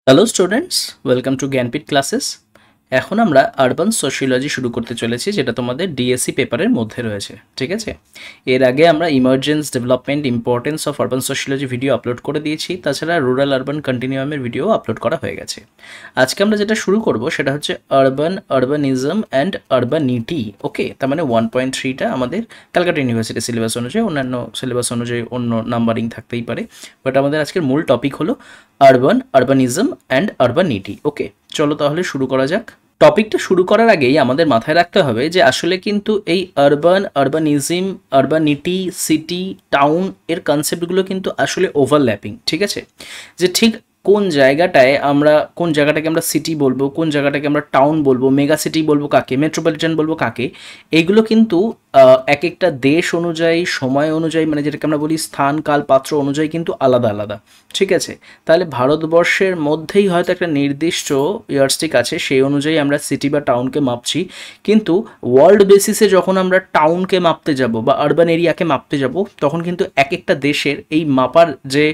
Hello students, welcome to Jnanpith classes. এখন আমরা urban sociology শুরু করতে চলেছি, যেটা তোমাদের ডিএসসি পেপারের মধ্যে রয়েছে। ঠিক আছে, এর আগে আমরা emergence development importance of urban sociology video upload করে দিয়েছি, তাছাড়া রুরাল আরবান কন্টিনিউয়ামের ভিডিও আপলোড করা হয়ে গেছে। আজকে আমরা যেটা শুরু করব সেটা হচ্ছে আরবানিজম অ্যান্ড আরবানিটি। ওকে, তার মানে 1.3টা আমাদের ক্যালকাটা ইউনিভার্সিটি সিলেবাস অনুযায়ী, অন্যান্য সিলেবাস অনুযায়ী অন্য নাম্বারিং থাকতেই পারে, বাট আমাদের আজকের মূল টপিক হলো আরবানিজম অ্যান্ড আরবানিটি। ওকে, চলো তাহলে শুরু করা যাক। টপিকটা শুরু করার আগেই আমাদের মাথায় রাখতে হবে যে আসলে কিন্তু এই আরবানিজম, আরবানিটি, সিটি, টাউন এর কনসেপ্টগুলো কিন্তু আসলে ওভারল্যাপিং। ঠিক আছে, যে ঠিক কোন জায়গাটাকে আমরা সিটি বলবো, কোন জায়গাটাকে আমরা টাউন বলবো, মেগা সিটি বলবো কাকে, মেট্রোপলিটন বলবো কাকে, এইগুলো কিন্তু এক একটা দেশ অনুযায়ী, সময় অনুযায়ী, মানে যেটাকে আমরা বলি স্থান কাল পাত্র অনুযায়ী কিন্তু আলাদা আলাদা। ঠিক আছে, তাহলে ভারতবর্ষের মধ্যেই হয়তো একটা নির্দিষ্ট ইয়ারস্টিক আছে, সেই অনুযায়ী আমরা সিটি বা টাউনকে মাপছি, কিন্তু ওয়ার্ল্ড বেসিসে যখন আমরা টাউনকে মাপতে যাব বা আরবান এরিয়াকে মাপতে যাব, তখন কিন্তু এক একটা দেশের এই মাপার যে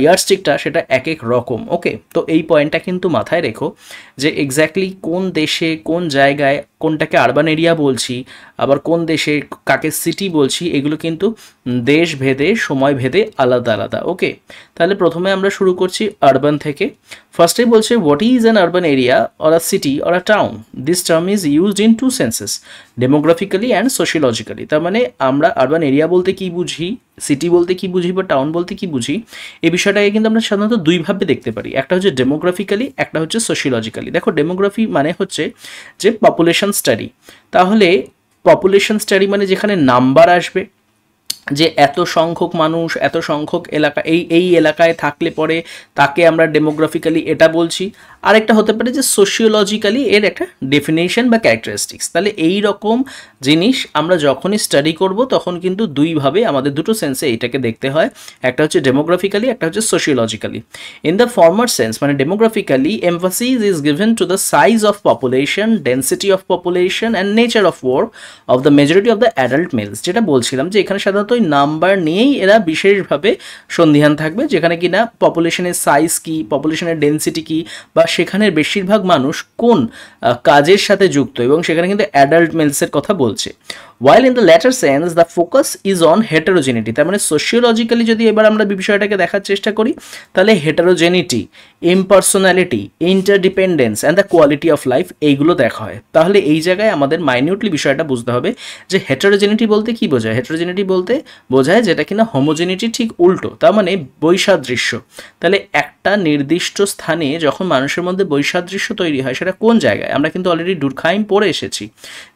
ইয়ারস্টিকটা সেটা এক এক রকম। ওকে, তো এই পয়েন্টটা কিন্তু মাথায় রেখো যে এক্স্যাক্টলি কোন দেশে কোন জায়গায় কোনটাকে আরবান এরিয়া বলছি, আবার কোন দেশে কাকে সিটি বলছি, এগুলো কিন্তু দেশ ভেদে সময় ভেদে আলাদা আলাদা। ওকে, তাহলে প্রথমে আমরা শুরু করছি আরবান থেকে। ফার্স্টেই বলছে what is an urban area or a city or a town. This term is used in two senses, demographically and sociologically. তার মানে আমরা আরবান এরিয়া বলতে কি বুঝি, সিটি বলতে কি বুঝি বা টাউন বলতে কি বুঝি, এই বিষয়টাকে কিন্তু আমরা সাধারণত দুইভাবে দেখতে পারি। একটা হচ্ছে ডেমোগ্রাফিক্যালি, একটা হচ্ছে সোশিওলজিক্যালি। দেখো, ডেমোগ্রাফি মানে হচ্ছে যে পপুলেশন স্টাডি। তাহলে পপুলেশন স্টাডি মানে যেখানে নাম্বার আসবে, যে এত সংখ্যক মানুষ, এত সংখ্যক এলাকা, এই এই এলাকায় থাকলে পরে তাকে আমরা ডেমোগ্রাফিক্যালি এটা বলছি। আরেকটা হতে পারে যে সোশিওলজিক্যালি এর একটা ডেফিনেশন বা ক্যারেক্টারিস্টিক্স। তাহলে এই রকম জিনিস আমরা যখনই স্টাডি করব তখন কিন্তু দুইভাবে আমাদের দুটো সেন্সে এইটাকে দেখতে হয়, একটা হচ্ছে ডেমোগ্রাফিক্যালি, একটা হচ্ছে sociologically. In the former sense মানে demographically, emphasis is given to the size of population, density of population and nature of work of the majority of the adult males. যেটা বলছিলাম যে এখানে সাধারণত ওই নাম্বার নিয়েই এরা বিশেষভাবে সন্দিহান থাকবে, যেখানে কিনা পপুলেশনের সাইজ কি, পপুলেশনের ডেন্সিটি কি, বা সেখানের বেশিরভাগ মানুষ কোন কাজের সাথে যুক্ত, এবং সেখানে কিন্তু অ্যাডাল্ট মেলসের কথা বলছে। while in the latter sense the focus is on heterogeneity। তার মানে সোশিওলজিক্যালি যদি এবার আমরা বিষয়টাকে দেখার চেষ্টা করি, তাহলে heterogeneity, impersonality, interdependence and the quality of life, এইগুলো দেখা হয়। তাহলে এই জায়গায় আমাদের মাইনিউটলি বিষয়টা বুঝতে হবে যে হেটারোজেনিটি বলতে কি বোঝায়। হেটারোজেনিটি বলতে বোঝায় যেটা কিনা হোমোজেনিটি ঠিক উল্টো, তার মানে বৈসাদৃশ্য। তাহলে একটা নির্দিষ্ট স্থানে যখন মানুষের মধ্যে বৈসাদৃশ্য তৈরি হয়, সেটা কোন জায়গায়, আমরা কিন্তু অলরেডি ডুরখাইম পড়ে এসেছি,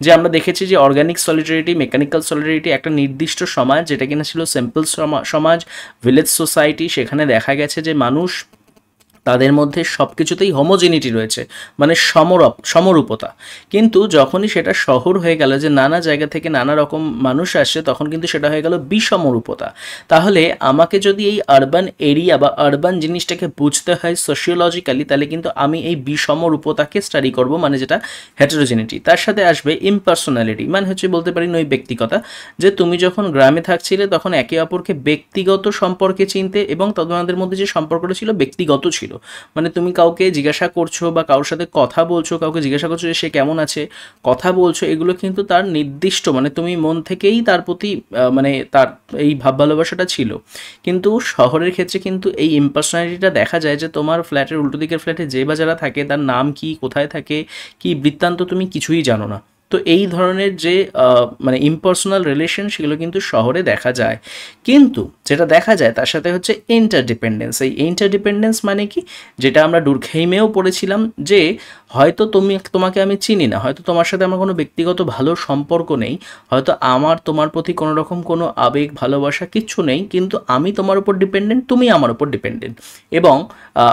যে আমরা দেখেছি যে অর্গানিক সলিডারিটি, মেকানিক্যাল সলিডারিটি, একটা নির্দিষ্ট সমাজ যেটা কিনা ছিল সিম্পল সমাজ, ভিলেজ সোসাইটি, সেখানে দেখা গেছে যে মানুষ, তাদের মধ্যে সব কিছুতেই হোমোজেনিটি রয়েছে, মানে সমরূপতা। কিন্তু যখনই সেটা শহর হয়ে গেল, যে নানা জায়গা থেকে নানা রকম মানুষ আসছে, তখন কিন্তু সেটা হয়ে গেল বিষমরূপতা। তাহলে আমাকে যদি এই আরবান এরিয়া বা আরবান জিনিসটাকে বুঝতে হয় সোশিওলজিক্যালি, তাহলে কিন্তু আমি এই বিষমরূপতাকে স্টাডি করব, মানে যেটা হেটারোজেনিটি। তার সাথে আসবে ইমপার্সোনালিটি, মানে হচ্ছে বলতে পারি নৈব্যক্তিকতা, যে তুমি যখন গ্রামে থাকছিলে তখন একে অপরকে ব্যক্তিগত সম্পর্কে চিনতে, এবং তোমাদের মধ্যে যে সম্পর্কটা ছিল ব্যক্তিগত ছিল। মানে তুমি কাউকে জিজ্ঞাসা করছো বা কারোর সাথে কথা বলছো, কাউকে জিজ্ঞাসা করছো যে সে কেমন আছে, কথা বলছো, এগুলো কিন্তু তার নির্দিষ্ট, মানে তুমি মন থেকেই তার প্রতি মানে তার এই ভাব ভালোবাসাটা ছিল। কিন্তু শহরের ক্ষেত্রে কিন্তু এই ইম্পার্সোনালিটিটা দেখা যায়, যে তোমার ফ্ল্যাটের উল্টো দিকের ফ্ল্যাটে যে বা যারা থাকে তার নাম কি, কোথায় থাকে, কি বৃত্তান্ত, তুমি কিছুই জানো না। তো এই ধরনের যে মানে ইম্পার্সোনাল রিলেশন, সেগুলো কিন্তু শহরে দেখা যায়। কিন্তু যেটা দেখা যায় তার সাথে হচ্ছে ইন্টারডিপেন্ডেন্স। এই ইন্টারডিপেন্ডেন্স মানে কি, যেটা আমরা ডুরখেইমেও পড়েছিলাম, যে হয়তো তোমাকে আমি চিনি না, হয়তো তোমার সাথে আমার কোনো ব্যক্তিগত ভালো সম্পর্ক নেই, হয়তো আমার তোমার প্রতি কোনো রকম কোনো আবেগ ভালোবাসা কিচ্ছু নেই, কিন্তু আমি তোমার উপর ডিপেন্ডেন্ট, তুমি আমার উপর ডিপেন্ডেন্ট। এবং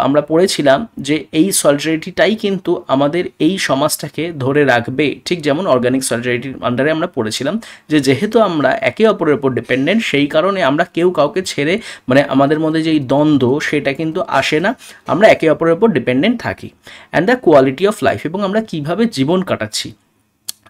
আমরা পড়েছিলাম যে এই সলিডারিটিটাই কিন্তু আমাদের এই সমাজটাকে ধরে রাখবে, ঠিক যেমন অর্গানিক সলিডারিটির আন্ডারে আমরা পড়েছিলাম যে যেহেতু আমরা একে অপরের উপর ডিপেন্ডেন্ট, সেই কারণে আমরা কেউ কাউকে ছেড়ে, মানে আমাদের মধ্যে যেই দ্বন্দ্ব সেটা কিন্তু আসে না, আমরা একে অপরের উপর ডিপেন্ডেন্ট থাকি। And the quality of life, এবং আমরা কিভাবে জীবন কাটাচ্ছি।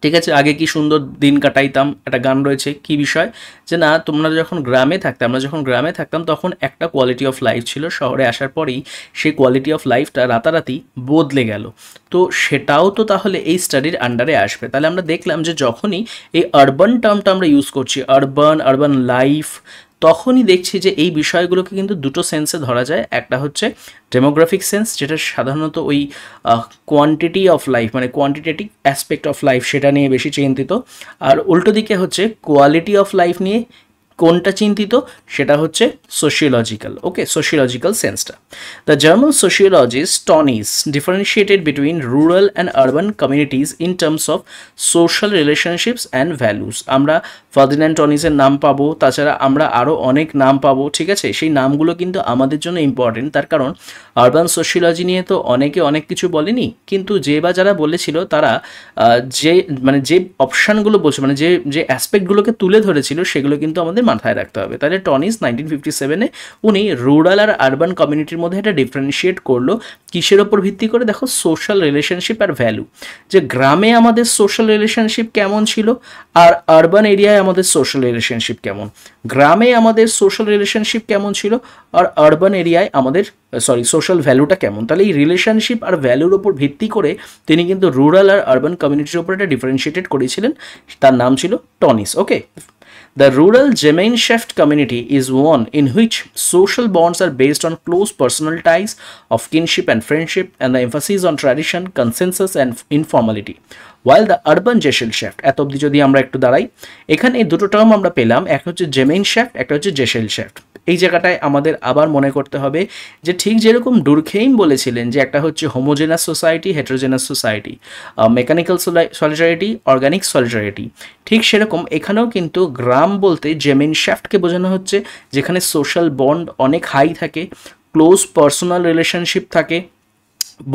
ঠিক আছে, আগে কি সুন্দর দিন কাটাইতাম, একটা গান রয়েছে, কি বিষয় যে না তোমরা যখন গ্রামে থাকতাম, আমরা যখন গ্রামে থাকতাম তখন একটা কোয়ালিটি অফ লাইফ ছিল, শহরে আসার পরেই সেই কোয়ালিটি অফ লাইফটা রাতারাতি বদলে গেল। তো সেটাও তো তাহলে এই স্টাডির আন্ডারে আসবে। তাহলে আমরা দেখলাম যে যখনই এই আরবান টার্মটা আমরা ইউজ করছি, আরবান লাইফ, তখনই দেখছি যে এই বিষয়গুলোকে কিন্তু দুটো সেন্সে ধরা যায়। একটা হচ্ছে ডেমোগ্রাফিক সেন্স, যেটা সাধারণত ওই কোয়ান্টিটি অফ লাইফ মানে কোয়ান্টিটেটিভ অ্যাসপেক্ট অফ লাইফ সেটা নিয়ে বেশি চিন্তিত, আর উল্টো দিকে হচ্ছে কোয়ালিটি অফ লাইফ নিয়ে কোনটা চিন্তিত, সেটা হচ্ছে সোশিওলজিক্যাল। ওকে, সোশিওলজিক্যাল সেন্সটা। The German sociologist Tonnies differentiated between rural and urban communities in terms of social relationships and values. আমরা ফার্দিন্যান্ড টনিসের নাম পাবো, তাছাড়া আমরা আরও অনেক নাম পাবো। ঠিক আছে, সেই নামগুলো কিন্তু আমাদের জন্য ইম্পর্টেন্ট, তার কারণ আরবান সোশিওলজি নিয়ে তো অনেকে অনেক কিছু বলেনি, কিন্তু যে বা যারা বলেছিল তারা যে অপশানগুলো বলছে, মানে যে অ্যাসপেক্টগুলোকে তুলে ধরেছিল সেগুলো কিন্তু আমাদের মাথায় রাখতে হবে। তাহলে টনিস 1957-এ উনি রুরাল আর আরবান কমিউনিটির মধ্যে একটা ডিফারেন্সিয়েট করলো কিসের ওপর ভিত্তি করে, দেখো সোশ্যাল রিলেশনশিপ আর ভ্যালু, যে গ্রামে আমাদের সোশ্যাল রিলেশনশিপ কেমন ছিল আর আরবান এরিয়ায় আমাদের সোশ্যাল রিলেশনশিপ কেমন, গ্রামে আমাদের সোশ্যাল রিলেশনশিপ কেমন ছিল আর আরবান এরিয়ায় আমাদের সোশ্যাল ভ্যালুটা কেমন। তাহলে এই রিলেশনশিপ আর ভ্যালুর ওপর ভিত্তি করে তিনি কিন্তু রুরাল আর আরবান কমিউনিটির ওপর একটা ডিফারেন্সিয়েটেড করেছিলেন, তার নাম ছিল Tony's. Okay, the rural Gemeinschaft community is one in which social bonds are based on close personal ties of kinship and friendship, and the emphasis on tradition, consensus, and informality. While the urban Gesellschaft, এত অবধি যদি আমরা একটু দাঁড়াই, এখানে দুটো term আমরা পেলাম, একটা হচ্ছে Gemeinschaft, একটা হচ্ছে Gesellschaft। এই জায়গাটায় আমাদের আবার মনে করতে হবে যে ঠিক যেরকম ডুরখেইম বলেছিলেন যে একটা হচ্ছে homogeneous society, heterogeneous society, mechanical solidarity, organic solidarity, ঠিক সেরকম এখানেও কিন্তু গ্রাম বলতে জেমেনশ্যাফটকে বোঝানো হচ্ছে যেখানে সোশ্যাল বন্ড অনেক হাই থাকে, ক্লোজ পার্সোনাল রিলেশনশিপ থাকে,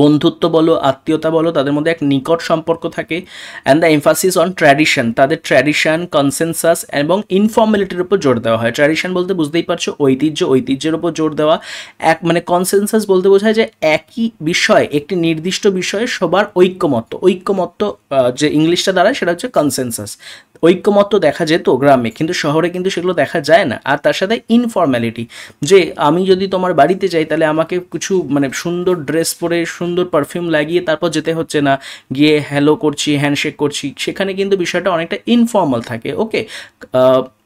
বন্ধুত্ব বলো আত্মীয়তা বলো তাদের মধ্যে এক নিকট সম্পর্ক থাকে, and the emphasis on tradition, তাদের ট্র্যাডিশন, কনসেনসাস এবং ইনফর্মালিটির উপর জোর দেওয়া হয়। ট্র্যাডিশন বলতে বুঝতেই পারছো ঐতিহ্যের উপর জোর দেওয়া, মানে কনসেনসাস বলতে বোঝায় যে একই বিষয়, একটি নির্দিষ্ট বিষয়ে সবার ঐক্যমত্য যে ইংলিশটা দাঁড়ায় সেটা হচ্ছে কনসেনসাস। ঐক্যমত্য দেখা যেত গ্রামে, কিন্তু শহরে কিন্তু সেগুলো দেখা যায় না। আর তার সাথে ইনফর্ম্যালিটি, যে আমি যদি তোমার বাড়িতে যাই তাহলে আমাকে কিছু মানে সুন্দর ড্রেস পরে সুন্দর পারফিউম লাগিয়ে তারপর যেতে হচ্ছে না, গিয়ে হ্যালো করছি, হ্যান্ডশেক করছি, সেখানে কিন্তু বিষয়টা অনেকটা ইনফর্মাল থাকে। ওকে,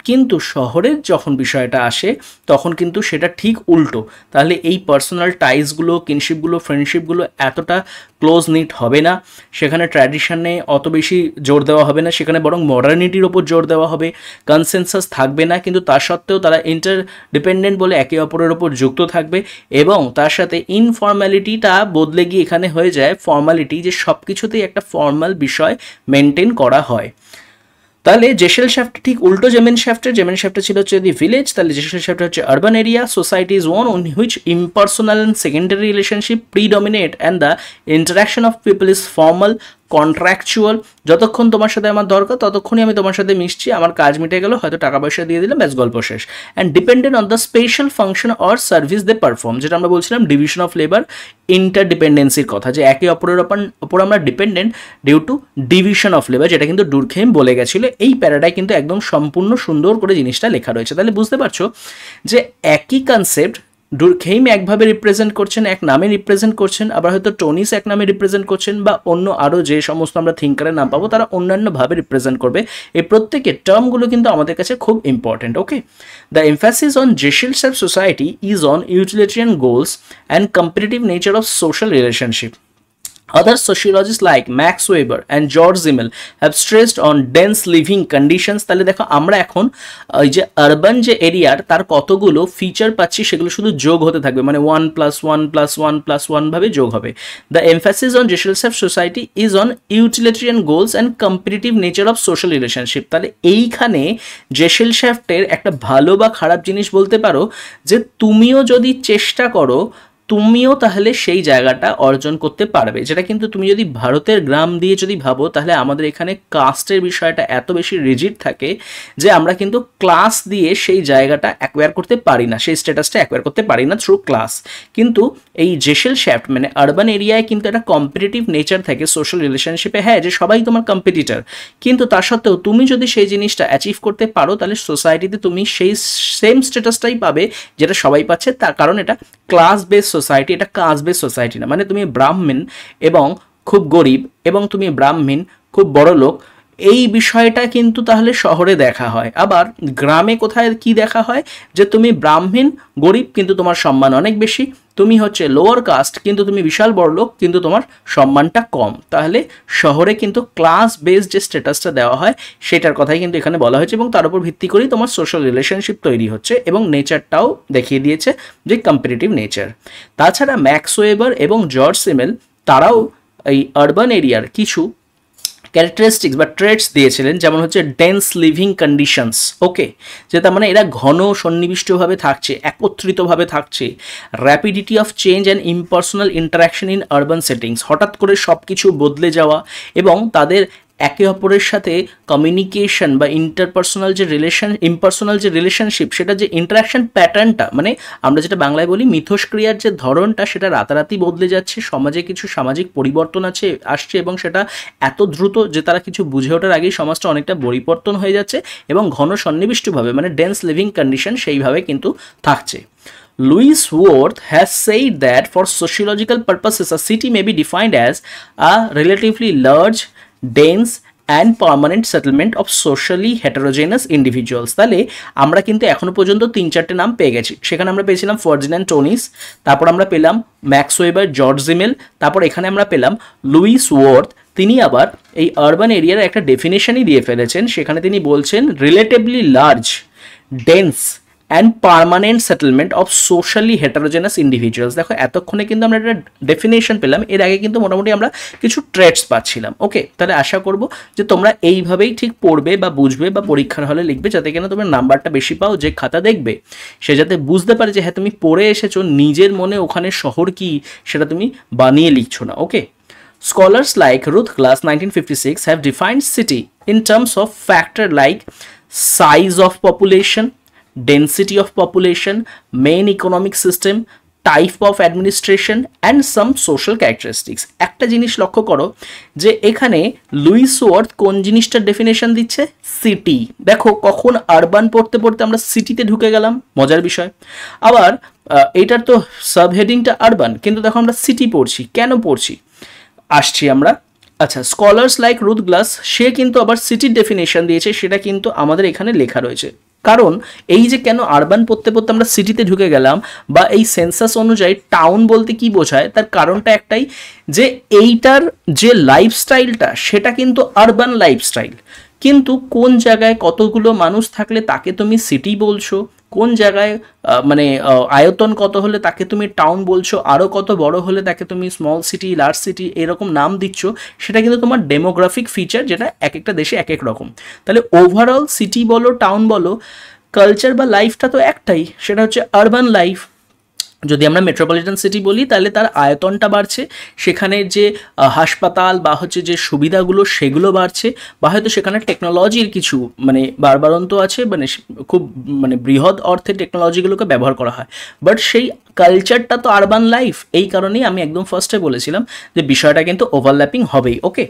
কিন্তু শহরের যখন বিষয়টা আসে তখন কিন্তু সেটা ঠিক উল্টো। তাহলে এই পার্সোনাল টাইজগুলো, কিনশিপগুলো, ফ্রেন্ডশিপগুলো এতটা ক্লোজ নিট হবে না, সেখানে ট্র্যাডিশনে অত বেশি জোর দেওয়া হবে না, সেখানে বরং মডার্নিটির ওপর জোর দেওয়া হবে, কনসেনসাস থাকবে না, কিন্তু তার সত্ত্বেও তারা ইন্টারডিপেন্ডেন্ট বলে একে অপরের ওপর যুক্ত থাকবে, এবং তার সাথে ইনফর্ম্যালিটিটা বদলে গিয়ে এখানে হয়ে যায় ফর্মালিটি, যে সব কিছুতেই একটা ফর্মাল বিষয় মেনটেন করা হয়। তাহলে জেসেলশ্যাফট ঠিক উল্টো জেমেনশ্যাফটে ছিল হচ্ছে দি ভিলেজ, তাহলে জেসেলশ্যাফট হচ্ছে urban area. Society is one on which impersonal and secondary relationship predominate and the interaction of people is formal, contractual. যতক্ষণ তোমার সাথে আমার দরকার ততক্ষণই আমি তোমার সাথে মিশছি, আমার কাজ মিটে গেল, হয়তো টাকা পয়সা দিয়ে দিলাম, ব্যাস গল্প শেষ। And dependent on the special function or service they perform, যেটা আমরা বলছিলাম ডিভিশন অফ লেবার, ইন্টারডিপেন্ডেন্সির কথা, যে একে অপরের ওপর আমরা dependent due to division of labour, যেটা কিন্তু ডুরখেইম বলে গেছিলো। এই প্যারাটায় কিন্তু একদম সম্পূর্ণ সুন্দর করে জিনিসটা লেখা রয়েছে। তাহলে বুঝতে পারছো যে একই কনসেপ্ট ডুরখেইম একভাবে রিপ্রেজেন্ট করছেন, এক নামে রিপ্রেজেন্ট করছেন, আবার হয়তো টনিস এক নামে রিপ্রেজেন্ট করছেন, বা অন্য আরও যে সমস্ত আমরা থিঙ্কারের নাম পাবো তারা অন্যান্যভাবে রিপ্রেজেন্ট করবে। এই প্রত্যেকের টার্মগুলো কিন্তু আমাদের কাছে খুব important. Okay, the emphasis on Gesellschaft society is on utilitarian goals and competitive nature of social relationship. Other sociologists like Max Weber and George Simmel have stressed on dense living conditions. তাহলে দেখো আমরা এখন এই যে urban যে এরিয়ার তার কতগুলো ফিচার পাচ্ছি, সেগুলো শুধু যোগ হতে থাকবে, মানে 1+1+1+1 ভাবে যোগ হবে। The emphasis on Gesellschaft society is on utilitarian goals and competitive nature of social relationship. তাহলে এইখানে জেসেলশ্যাফটের একটা ভালো বা খারাপ জিনিস বলতে পারো যে তুমিও যদি চেষ্টা করো, তুমিও তাহলে সেই জায়গাটা অর্জন করতে পারবে, যেটা কিন্তু তুমি যদি ভারতের গ্রাম দিয়ে যদি ভাবো তাহলে আমাদের এখানে কাস্টের বিষয়টা এত বেশি রিজিড থাকে যে আমরা কিন্তু ক্লাস দিয়ে সেই জায়গাটা অ্যাকোয়ার করতে পারি না, সেই স্ট্যাটাসটা অ্যাকোয়ার করতে পারি না থ্রু ক্লাস। কিন্তু এই জেসেল শ্যাফট মানে আরবান এরিয়ায় কিন্তু একটা কম্পিটিটিভ নেচার থাকে সোশ্যাল রিলেশনশিপে, হ্যাঁ যে সবাই তোমার কম্পিটিটর, কিন্তু তার সত্ত্বেও তুমি যদি সেই জিনিসটা অ্যাচিভ করতে পারো তাহলে সোসাইটিতে তুমি সেই সেম স্ট্যাটাসটাই পাবে যেটা সবাই পাচ্ছে, তার কারণ এটা ক্লাস বেস সোসাইটি, এটা কাস্ট বেস সোসাইটি না। মানে তুমি ব্রাহ্মণ এবং খুব গরিব এবং তুমি ব্রাহ্মণ খুব বড় লোক, এই বিষয়টা কিন্তু তাহলে শহরে দেখা হয়। আবার গ্রামে কোথায় কি দেখা হয় যে তুমি ব্রাহ্মণ গরিব কিন্তু তোমার সম্মান অনেক বেশি, তুমি হচ্ছে লোয়ার কাস্ট কিন্তু তুমি বিশাল বড় লোক কিন্তু তোমার সম্মানটা কম। তাহলে শহরে কিন্তু ক্লাস বেসড যে স্ট্যাটাসটা দেওয়া হয় সেটার কথাই কিন্তু এখানে বলা হয়েছে, এবং তার উপর ভিত্তি করেই তোমার সোশ্যাল রিলেশনশিপ তৈরি হচ্ছে, এবং নেচারটাও দেখিয়ে দিয়েছে যে কম্পিটিটিভ নেচার। তাছাড়া ম্যাক্স ওয়েবার এবং জর্জ সিমেল তারাও এই আরবান এরিয়ার কিছু ক্যারেক্টারিস্টিক্স বা ট্রেটস দিয়েছিলেন, যেমন হচ্ছে ডেন্স লিভিং কন্ডিশনস, ওকে, যে তার মানে এরা ঘন সন্নিবিষ্টভাবে থাকছে, একত্রিতভাবে থাকছে, rapidity of change and impersonal interaction in urban settings, হঠাৎ করে সব কিছু বদলে যাওয়া, এবং তাদের একে অপরের সাথে কমিউনিকেশন বা ইন্টারপার্সোনাল যে ইম্পার্সোনাল যে রিলেশনশিপ, সেটা যে ইন্টারাকশন প্যাটার্নটা, মানে আমরা যেটা বাংলায় বলি মিথস্ক্রিয়ার যে ধরনটা, সেটা রাতারাতি বদলে যাচ্ছে, সমাজে কিছু সামাজিক পরিবর্তন আসছে, এবং সেটা এত দ্রুত যে তারা কিছু বুঝে ওঠার আগেই সমাজটা অনেকটা পরিবর্তন হয়ে যাচ্ছে, এবং ঘন সন্নিবিষ্টভাবে মানে ডেন্স লিভিং কন্ডিশন সেইভাবে কিন্তু থাকছে। Louis Wirth has said that for sociological purposes, a city may be defined as a relatively large, dense and permanent settlement of socially heterogeneous individuals. তাহলে আমরা কিন্তু এখনো পর্যন্ত 3-4টে নাম পেয়ে গেছি। সেখানে আমরা পেয়েছিলাম ফার্ডিনান্ড টোনিস, তারপর আমরা পেলাম ম্যাক্স ওয়েবার, জর্জ সিমেল, তারপর এখানে আমরা পেলাম লুইস ওয়ার্থ। তিনি আবার এই আরবান এরিয়ার একটা ডেফিনেশনই দিয়ে ফেলেছেন, সেখানে তিনি বলছেন relatively large, dense and permanent settlement of socially heterogeneous individuals. দেখো এতক্ষণে কিন্তু আমরা একটা ডেফিনেশন পেলাম, এর আগে কিন্তু মোটামুটি আমরা কিছু ট্রেটস পাচ্ছিলাম। ওকে, তাহলে আশা করব যে তোমরা এইভাবেই ঠিক পড়বে বা বুঝবে বা পরীক্ষার হলে লিখবে, যাতে কিনা তোমার নাম্বারটা বেশি পাও। যে খাতা দেখবে সে যাতে বুঝতে পারে যে হ্যাঁ তুমি পড়ে এসেছো, নিজের মনে ওখানে শহর কি সেটা তুমি বানিয়ে লিখছো না। ওকে, scholars like Ruth Glass 1956 have defined city in terms of factor like size of population, density of population, main economic system, type of administration and some social characteristics. একটা জিনিস লক্ষ্য করো যে এখানে লুইস ওয়ার্থ কোন জিনিসটার ডেফিনেশন দিচ্ছে, city. দেখো কখন আরবান পড়তে পড়তে আমরা সিটিতে ঢুকে গেলাম, মজার বিষয়। আবার এটার তো সাবহেডিংটা আরবান, কিন্তু দেখো আমরা সিটি পড়ছি, কেন পড়ছি আসছি আমরা। আচ্ছা, স্কলার্স লাইক রুথ গ্লাস সে কিন্তু আবার সিটির ডেফিনেশন দিয়েছে, সেটা কিন্তু আমাদের এখানে লেখা রয়েছে। কারণ এই যে কেন আরবান পড়তে পড়তে আমরা সিটিতে ঢুকে গেলাম, বা এই সেন্সাস অনুযায়ী টাউন বলতে কি বোঝায়, তার কারণটা একটাই যে এইটার যে লাইফস্টাইলটা সেটা কিন্তু আরবান লাইফস্টাইল, কিন্তু কোন জায়গায় কতগুলো মানুষ থাকলে তাকে তুমি সিটি বলছো, কোন জায়গায় মানে আয়তন কত হলে তাকে তুমি টাউন বলছো, আরও কত বড় হলে তাকে তুমি স্মল সিটি, লার্জ সিটি এরকম নাম দিচ্ছ, সেটা কিন্তু তোমার ডেমোগ্রাফিক ফিচার, যেটা এক একটা দেশে এক এক রকম। তাহলে ওভারঅল সিটি বলো টাউন বলো, কালচার বা লাইফটা তো একটাই, সেটা হচ্ছে আরবান লাইফ। যদি আমরা মেট্রোপলিটন সিটি বলি তাহলে তার আয়তনটা বাড়ছে, সেখানে যে হাসপাতাল বা হচ্ছে যে সুবিধাগুলো সেগুলো বাড়ছে, বা হয়তো সেখানে টেকনোলজির কিছু মানে বাড়বাড়ন্ত আছে, মানে খুব মানে বৃহৎ অর্থে টেকনোলজিগুলোকে ব্যবহার করা হয়। বাট সেই কালচারটা তো আরবান লাইফ, এই কারণেই আমি একদম ফার্স্টে বলেছিলাম যে বিষয়টা কিন্তু ওভারল্যাপিং হবেই। ওকে,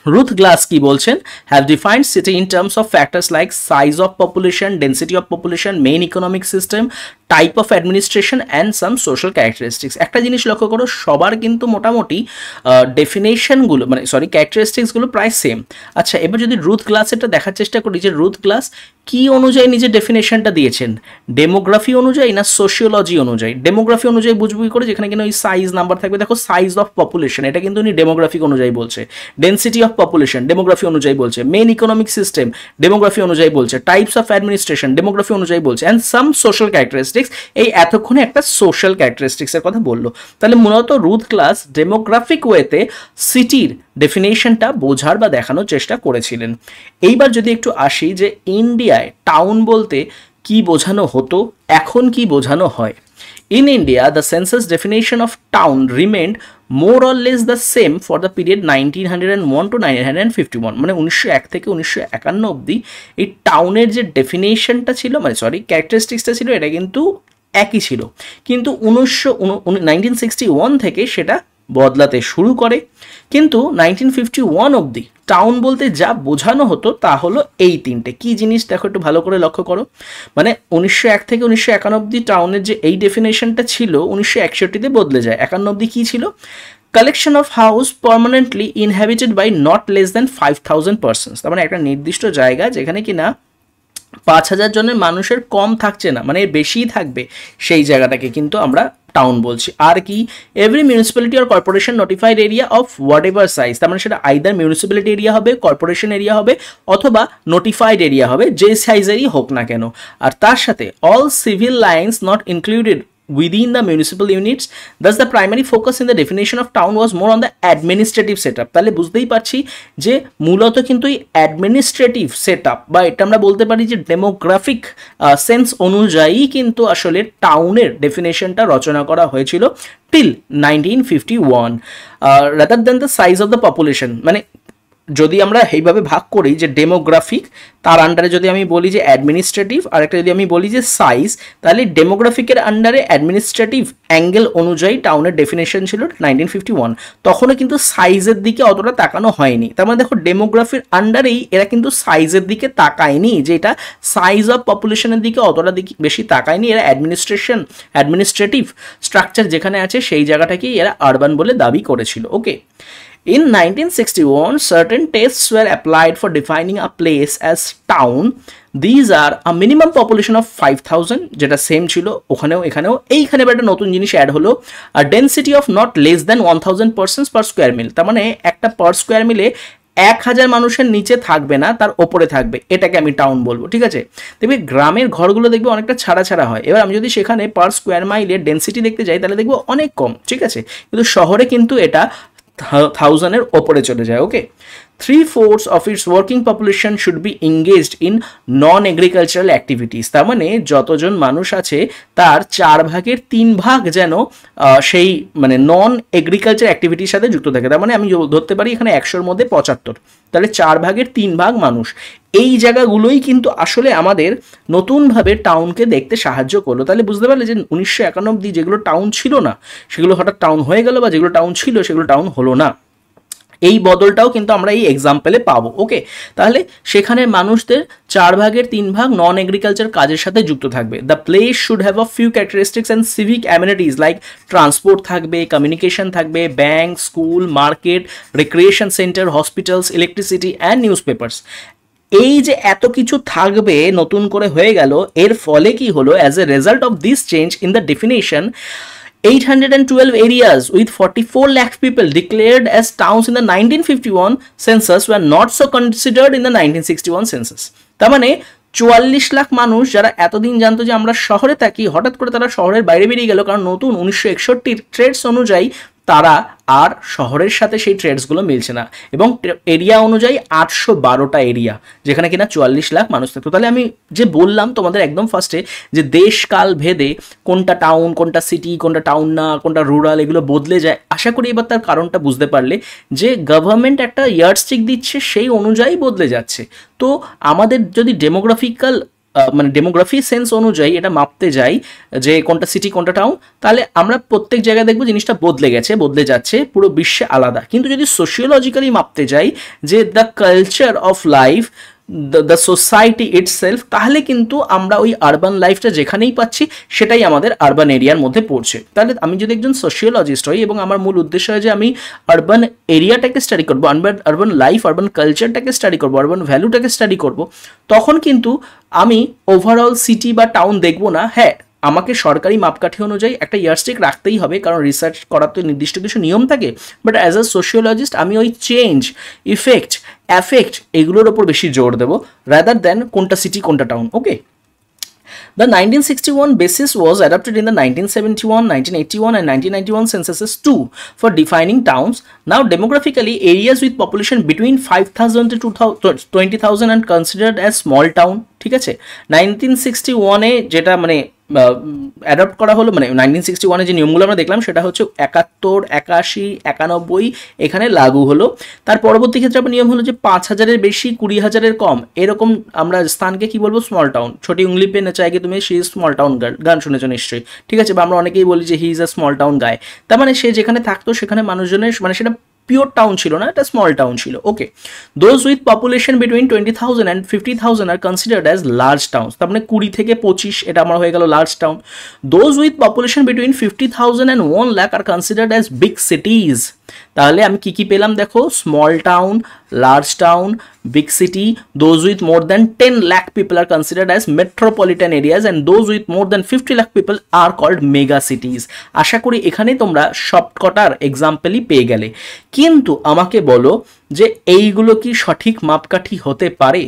রুথ গ্লাস কি বলছেন, have defined city in terms of factors like size of population, density of population, main economic system, type of administration and some social characteristics. একটা জিনিস লক্ষ্য করো, সবার কিন্তু মোটামুটি ডেফিনেশনগুলো মানে ক্যারেক্টারিস্টিক্সগুলো প্রায় সেম। আচ্ছা, এবার যদি রুথ গ্লাসেরটা দেখার চেষ্টা করি যে রুথ গ্লাস কি অনুযায়ী নিজের ডেফিনেশনটা দিয়েছেন, ডেমোগ্রাফি অনুযায়ী না সোশিওলজি অনুযায়ী। ডেমোগ্রাফি অনুযায়ী বুঝবই করে, যেখানে কিনা ওই সাইজ নাম্বার থাকবে। দেখো সাইজ অফ পপুলেশন, এটা কিন্তু উনি ডেমোগ্রাফিক অনুযায়ী বলছে। ডেন্সিটি অফ পপুলেশন ডেমোগ্রাফি অনুযায়ী বলছে। মেইন ইকোনমিক সিস্টেম ডেমোগ্রাফি অনুযায়ী বলছে। টাইপস অফ অ্যাডমিনিস্ট্রেশন ডেমোগ্রাফি অনুযায়ী বলছে। অ্যান্ড সাম সোশ্যাল ক্যারেক্টারিস্টিক্স, এই এতক্ষণে একটা সোশ্যাল ক্যারেক্টারিস্টিক্সের কথা বললো। তাহলে মূলত রুথ গ্লাস ডেমোগ্রাফিক ওয়েতে সিটির ডেফিনেশনটা বোঝার বা দেখানোর চেষ্টা করেছিলেন। এইবার যদি একটু আসি যে ইন্ডিয়ায় টাউন বলতে কি বোঝানো হতো, এখন কি বোঝানো হয়। In India, the census definition of town remained more or less the same for the period 1901 to 1951 মানে 1901 থেকে 1951 অবধি এই টাউনের যে ডেফিনেশনটা ছিল মানে সরি ক্যারেক্টারিস্টিক্সটা ছিল এটা কিন্তু একই ছিল, কিন্তু 1961 থেকে সেটা বদলাতে শুরু করে। কিন্তু 1951 অবধি টাউন বলতে যা বোঝানো হতো তা হলো এই তিনটে কি জিনিস, দেখো একটু ভালো করে লক্ষ্য করো। মানে 1901 থেকে 1951 অবধি টাউনের যে এই ডেফিনেশনটা ছিল 1961-তে বদলে যায়। 51 অবধি কি ছিল? Collection of house permanently inhabited by not less than 5000 persons. তার মানে একটা নির্দিষ্ট জায়গা যেখানে কিনা 5000 জনের মানুষের কম থাকছে না, মানে বেশিই থাকবে, সেই জায়গাটাকে কিন্তু আমরা টাউন বলছি। আর কি? Every municipality or corporation notified area of what ever size, তার মানে সেটা আইদার মিউনিসিপ্যালিটি এরিয়া হবে, কর্পোরেশন এরিয়া হবে, অথবা নোটিফাইড এরিয়া হবে, যে সাইজেরই হোক না কেন। আর তার সাথে all civil lines not included within the municipal units. Thus the primary focus in the definition of town was more on the administrative setup. তাহলে বুঝতেই পারছি যে মূলত কিন্তু এই অ্যাডমিনিস্ট্রেটিভ সেটআপ বা এটা আমরা বলতে পারি যে ডেমোগ্রাফিক সেন্স অনুযায়ী কিন্তু আসলে টাউনের ডেফিনেশনটা রচনা করা হয়েছিল till 1951 rather than the size of the population. মানে যদি আমরা এইভাবে ভাগ করি যে ডেমোগ্রাফিক, তার আন্ডারে যদি আমি বলি যে অ্যাডমিনিস্ট্রেটিভ, আর একটা যদি আমি বলি যে সাইজ, তাহলে ডেমোগ্রাফিকের আন্ডারে অ্যাডমিনিস্ট্রেটিভ অ্যাঙ্গেল অনুযায়ী টাউনের ডেফিনেশন ছিল 1951। তখনও কিন্তু সাইজের দিকে অতটা তাকানো হয়নি। তার মানে দেখো ডেমোগ্রাফির আন্ডারেই এরা কিন্তু সাইজের দিকে তাকায়নি, যে এটা সাইজ অফ পপুলেশনের দিকে অতটা বেশি তাকায়নি। এরা অ্যাডমিনিস্ট্রেটিভ স্ট্রাকচার যেখানে আছে সেই জায়গাটাকেই এরা আরবান বলে দাবি করেছিল। ওকে। In 1961, certain tests were applied for defining a place as town. These are a minimum population of 5000, যেটা সেম ছিল ওখানেও এখানেও। এইখানে একটা নতুন জিনিস অ্যাড হলো, a density of not less than 1000 persons per square mil। তার মানে একটা পার স্কোয়ার মিলে 1000 মানুষের নিচে থাকবে না, তার ওপরে থাকবে, এটাকে আমি টাউন বলবো। ঠিক আছে, দেখবে গ্রামের ঘরগুলো দেখবে অনেকটা ছাড়া ছাড়া হয়। এবার আমি যদি সেখানে পার স্কোয়ার মাইলের ডেন্সিটি দেখতে যাই তাহলে দেখবো অনেক কম। ঠিক আছে, কিন্তু শহরে কিন্তু এটা 1000-এর ওপরে চলে যায়। ওকে। 3/4 of its working population should be engaged in non-agricultural activities। তার মানে যতজন মানুষ আছে তার 4/3 যেন সেই মানে নন এগ্রিকালচার অ্যাক্টিভিটির সাথে যুক্ত থাকে। তার মানে আমি ধরতে পারি এখানে 100-র মধ্যে 75, তাহলে 4/3 মানুষ। এই জায়গাগুলোই কিন্তু আসলে আমাদের নতুনভাবে টাউনকে দেখতে সাহায্য করলো। তাহলে বুঝতে পারলে যে 1951 অবধি যেগুলো টাউন ছিল না সেগুলো হঠাৎ টাউন হয়ে গেল, বা যেগুলো টাউন ছিল সেগুলো টাউন হলো না। এই বদলটাও কিন্তু আমরা এই এক্সাম্পলে পাবো। ওকে, তাহলে সেখানে মানুষদের 4/3 নন এগ্রিকালচার কাজের সাথে যুক্ত থাকবে। The place should have a few characteristics and civic amenities like transport থাকবে, কমিউনিকেশন থাকবে, bank, school, market, recreation centre, hospitals, electricity and news papers. এই যে এত কিছু থাকবে নতুন করে হয়ে গেল, এর ফলে কি হলো? As a result of this change in the definition, 812 areas with 44 lakh people declared as towns in the 1951 census were not so considered in the 1961 census. তার মানে 44 লাখ মানুষ যারা এতদিন জানতো যে আমরা শহরে থাকি, হঠাৎ করে তারা শহরের বাইরে বেরিয়ে গেল, কারণ নতুন 1961 ট্রেডস অনুযায়ী তারা আর শহরের সাথে সেই ট্রেডসগুলো মিলছে না, এবং এরিয়া অনুযায়ী 812টা এরিয়া যেখানে কিনা 44 লাখ মানুষ থাকতো। তাহলে আমি যে বললাম তোমাদের একদম ফার্স্টে যে দেশকাল ভেদে কোনটা টাউন, কোনটা সিটি, কোনটা টাউন না, কোনটা রুরাল, এগুলো বদলে যায়। আশা করি এবার তার কারণটা বুঝতে পারলে যে গভর্নমেন্ট একটা ইয়ার্ডস্টিক দিচ্ছে, সেই অনুযায়ী বদলে যাচ্ছে। তো আমাদের যদি মানে ডেমোগ্রাফি সেন্স অনুযায়ী এটা মাপতে যাই যে কোনটা সিটি কোনটা টাউন, তাহলে আমরা প্রত্যেক জায়গায় দেখবো জিনিসটা বদলে যাচ্ছে, পুরো বিশ্বে আলাদা। কিন্তু যদি সোশিওলজিক্যালি মাপতে যাই যে the culture of life, the society itself, তাহলে কিন্তু আমরা ওই আরবান লাইফটা যেখানেই পাচ্ছি সেটাই আমাদের আরবান এরিয়ার মধ্যে পড়ছে। তাহলে আমি যদি একজন সোশিওলজিস্ট হই এবং আমার মূল উদ্দেশ্য হয় যে আমি আরবান এরিয়াটাকে স্টাডি করবো, আরবান লাইফ, আরবান কালচারটাকে স্টাডি করবো, আরবান ভ্যালুটাকে স্টাডি করবো, তখন কিন্তু আমি ওভারঅল সিটি বা টাউন দেখবো না। হ্যাঁ, আমাকে সরকারি মাপকাঠি অনুযায়ী একটা ইয়ারস্টিক রাখতেই হবে, কারণ রিসার্চ করার তো নির্দিষ্ট কিছু নিয়ম থাকে। বাট অ্যাজ আ সোশিওলজিস্ট আমি ওই চেঞ্জ, ইফেক্ট, অ্যাফেক্ট এগুলোর ওপর বেশি জোর দেবো রাদার দ্যান কোনটা সিটি কোনটা town. Okay. The 1961 basis was adopted in the 1971, 1981 and 1991 censuses too for defining towns. Now demographically, areas with population between 5,000 to 20,000 and considered as small town। ঠিক আছে, 1961-এ যেটা মানে অ্যাডপ্ট করা হলো, মানে 1961 যে নিয়মগুলো আমরা দেখলাম সেটা হচ্ছে 71, 81, 91 এখানে লাগু হলো। তার পরবর্তী ক্ষেত্রে আবার নিয়ম হলো যে 5,000-এর বেশি, 20,000-এর কম এরকম আমরা স্থানকে কি বলবো, স্মল টাউন। ছোটি উংলি পে চাইগে তুমি সি স্মল টাউন গান শুনেছো নিশ্চয়ই, ঠিক আছে, বা আমরা অনেকেই বলি যে he is a small town গায়। তার মানে সে যেখানে থাকতো সেখানে মানুষজনের মানে সেটা পিওর টাউন ছিল না, এটা স্মল টাউন ছিল। Okay, those with population between 20,000 and 50,000 আর কনসিডার্ড অ্যাজ লার্জ টাউন। তার মানে 20 থেকে 25 এটা আমার হয়ে গেল large town. Those with population between 50,000 and 1 lakh আর কনসিডার্ড অ্যাজ বিগ সিটিজ। তাহলে আমি কি কি পেলাম দেখো, small town, large town, big city. Those with more than 10 lakh people are considered as metropolitan areas and those with more than 50 lakh people are called mega cities. আশা করি এখানে তোমরা সবকটার এক্সাম্পলই পেয়ে গেলে। কিন্তু আমাকে বলো যে এইগুলো কি সঠিক মাপকাঠি হতে পারে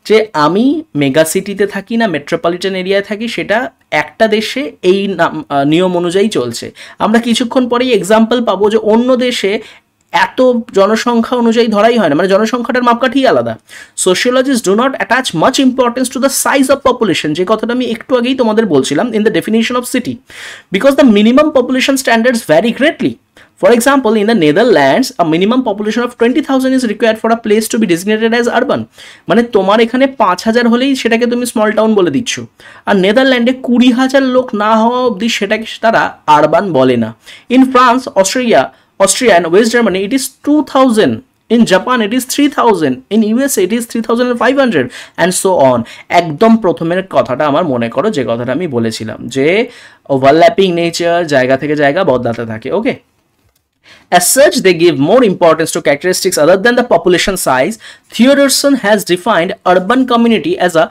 যে আমি মেগা সিটিতে থাকি না মেট্রোপলিটন এরিয়ায় থাকি, সেটা একটা দেশে এই নিয়ম অনুযায়ী চলছে। আমরা কিছুক্ষণ পরেই এক্সাম্পল পাবো যে অন্য দেশে এত জনসংখ্যা অনুযায়ী ধরাই হয় না, মানে জনসংখ্যাটার মাপকাঠি আলাদা। Sociologist do not attach much importance to the size of population, যে কথাটা আমি একটু আগেই তোমাদের বলছিলাম in the definition of city, because the minimum population standards vary greatly. For example, in the Netherlands, a minimum population of 20,000 is required for a place to be designated as urban. মানে তোমার এখানে 5,000 হলেই সেটাকে তুমি small town বলে দিচ্ছ, আর নেদারল্যান্ডে 20,000 লোক না হওয়া অবধি সেটাকে তারা আরবান বলে না। In France, Austria and West Germany, it is 2,000. In Japan, it is 3,000. In USA, it is 3,500 and so on. একদম প্রথমের কথাটা আমার মনে করো, যে কথাটা আমি বলেছিলাম যে ওভারল্যাপিং নেচার, জায়গা থেকে জায়গা বদলাতে থাকে। ওকে, as such, they give more importance to characteristics other than the population size. Theodorson has defined urban community as a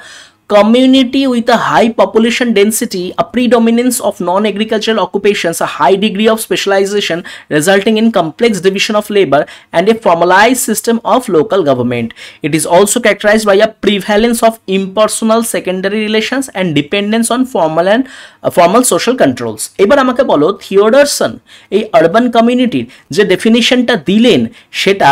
community with a high population density, a predominance of non-agricultural occupations, a high degree of specialization resulting in complex division of labor, and a formalized system of local government. It is also characterized by a prevalence of impersonal secondary relations and dependence on formal social controls. এবার আমাকে বলো, থিওডরসন এই urban কমিউনিটির যে ডেফিনিশনটা দিলেন সেটা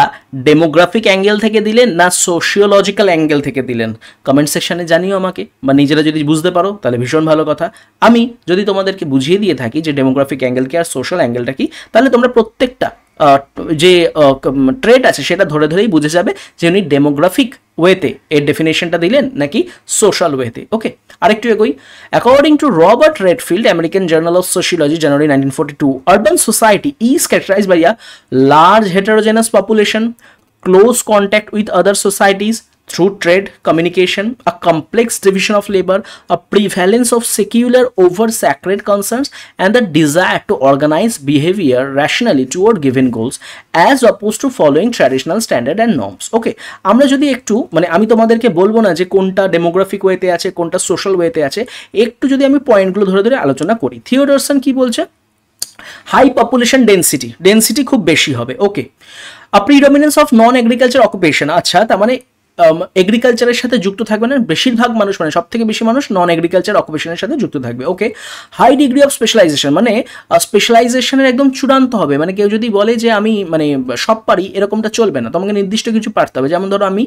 demographic angle থেকে দিলেন না সোশিওলজিক্যাল অ্যাঙ্গেল থেকে দিলেন? কমেন্ট সেকশনে জানিও আমাকে, বা নিজেরা যদি বুঝতে পারো তাহলে ভীষণ ভালো কথা। আমি যদি তোমাদেরকে বুঝিয়ে দিয়ে থাকি যে ডেমোগ্রাফিক অ্যাঙ্গেল কি আর সোশ্যাল অ্যাঙ্গেলটা কি, তাহলে তোমরা প্রত্যেকটা যে ট্রেড আছে সেটা ধরে ধরেই বুঝে যাবে যে উনি ডেমোগ্রাফিক ওয়েতে এর ডেফিনেশনটা দিলেন নাকি সোশ্যাল ওয়েতে। ওকে, আরেকটু এগোই। According to Robert Redfield, American journal of sociology, January 1942, urban society is characterized by a large heterogeneous population, close contact with other societies through trade, communication, a complex division of labor, a prevalence of secular over sacred concerns, and the desire to organize behavior rationally toward given goals as opposed to following traditional standard and norms. ওকে, আমরা যদি একটু মানে আমি তোমাদেরকে বলবো না যে কোনটা ডেমোগ্রাফিক ওয়েতে আছে কোনটা সোশ্যাল ওয়েতে আছে, একটু যদি আমি পয়েন্টগুলো ধরে ধরে আলোচনা করি। থিওডরসন কি বলছে? হাই পপুলেশন ডেন্সিটি খুব বেশি হবে। ওকে, আ প্রিডমিনেন্স অফ নন এগ্রিকালচার অকুপেশন, আচ্ছা তার মানে এগ্রিকালচারের সাথে যুক্ত থাকবে না বেশিরভাগ মানুষ, মানে সব থেকে বেশি মানুষ নন এগ্রিকালচার অকুপেশনের সাথে যুক্ত থাকবে। ওকে, হাই ডিগ্রি অফ স্পেশালাইজেশন, মানে স্পেশালাইজেশনের একদম চূড়ান্ত হবে, মানে কেউ যদি বলে যে আমি মানে সব পারি এরকমটা চলবে না, তোমাকে নির্দিষ্ট কিছু পারতে হবে। যেমন ধরো আমি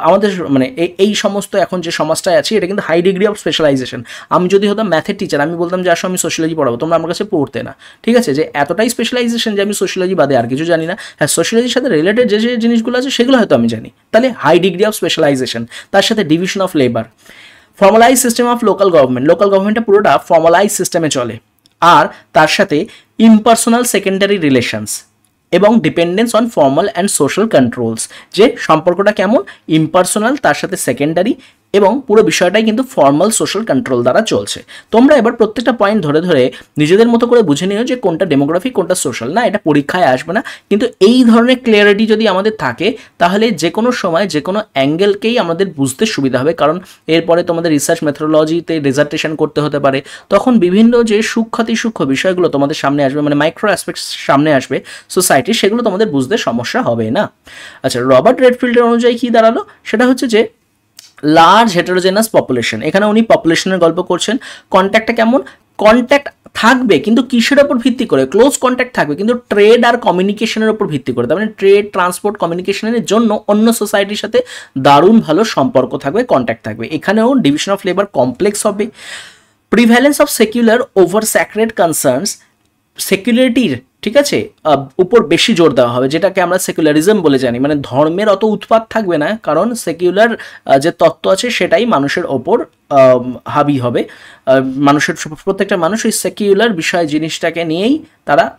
আমাদের মানে এই সমস্ত এখন যে সমাজটায় আছি এটা কিন্তু হাই ডিগ্রি অফ স্পেশালাইজেশন। আমি যদি হতাম ম্যাথের টিচার, আমি বলতাম যে আসো আমি সোশিওলজি পড়াবো, তোমরা আমার কাছে পড়তে না, ঠিক আছে, যে এতটাই স্পেশালাইজেশন যে আমি সোশিওলজি বাদে আর কিছু জানি না। হ্যাঁ, সোশিওলজির সাথে রিলেটেড যে যে জিনিসগুলো আছে সেগুলো হয়তো আমি জানি, তাহলে হাই ডিগ্রি অফ স্পেশালাইজেশন। তার সাথে division of labour, formalize system of local গভর্নমেন্টটা পুরোটা ফর্মালাইজ সিস্টেমে চলে, আর তার সাথে ইমপার্সোনাল সেকেন্ডারি রিলেশনস এবং dependence on formal and social controls, যে সম্পর্কটা কেমন ইমপার্সোনাল তার সাথে সেকেন্ডারি এবং পুরো বিষয়টাই কিন্তু ফর্মাল সোশ্যাল কন্ট্রোল দ্বারা চলছে। তোমরা এবার প্রত্যেকটা পয়েন্ট ধরে ধরে নিজেদের মতো করে বুঝে নিও যে কোনটা ডেমোগ্রাফি কোনটা সোশ্যাল। না, এটা পরীক্ষায় আসবে না, কিন্তু এই ধরনের ক্লিয়ারিটি যদি আমাদের থাকে তাহলে যে কোনো সময় যে কোনো অ্যাঙ্গেলকেই আমাদের বুঝতে সুবিধা হবে, কারণ এরপরে তোমাদের রিসার্চ মেথোডোলজিতে ডিসার্টেশন করতে হতে পারে, তখন বিভিন্ন যে সূক্ষ্ম বিষয়গুলো তোমাদের সামনে আসবে, মানে মাইক্রো অ্যাসপেক্টস সামনে আসবে সোসাইটি, সেগুলো তোমাদের বুঝতে সমস্যা হবে না। আচ্ছা, রবার্ট রেডফিল্ডের অনুযায়ী কি দাঁড়ালো, সেটা হচ্ছে যে লার্জ হেটারোজেনাস পপুলেশন, এখানে উনি পপুলেশনের গল্প করছেন। কন্ট্যাক্টটা কেমন? কন্ট্যাক্ট থাকবে কিন্তু কিসের ওপর ভিত্তি করে? ক্লোজ কন্ট্যাক্ট থাকবে কিন্তু ট্রেড আর কমিউনিকেশনের ওপর ভিত্তি করে, তার মানে ট্রেড, ট্রান্সপোর্ট, কমিউনিকেশনের জন্য অন্য সোসাইটির সাথে দারুণ ভালো সম্পর্ক থাকবে, কন্ট্যাক্ট থাকবে। এখানেও ডিভিশন অফ লেবার কমপ্লেক্স হবে, prevalence of secular over sacred concerns, সেকুলারিটির ঠিক আছে উপর বেশি জোর দেওয়া হবে, যেটাকে আমরা সেকুলারিজম বলে জানি। মানে ধর্মের অত উৎপাত থাকবে না, কারণ সেকুলার যে তত্ত্ব আছে সেটাই মানুষের ওপর হাবি হবে। মানুষের প্রত্যেকটা মানুষ ওই সেকুলার বিষয় জিনিসটাকে নিয়েই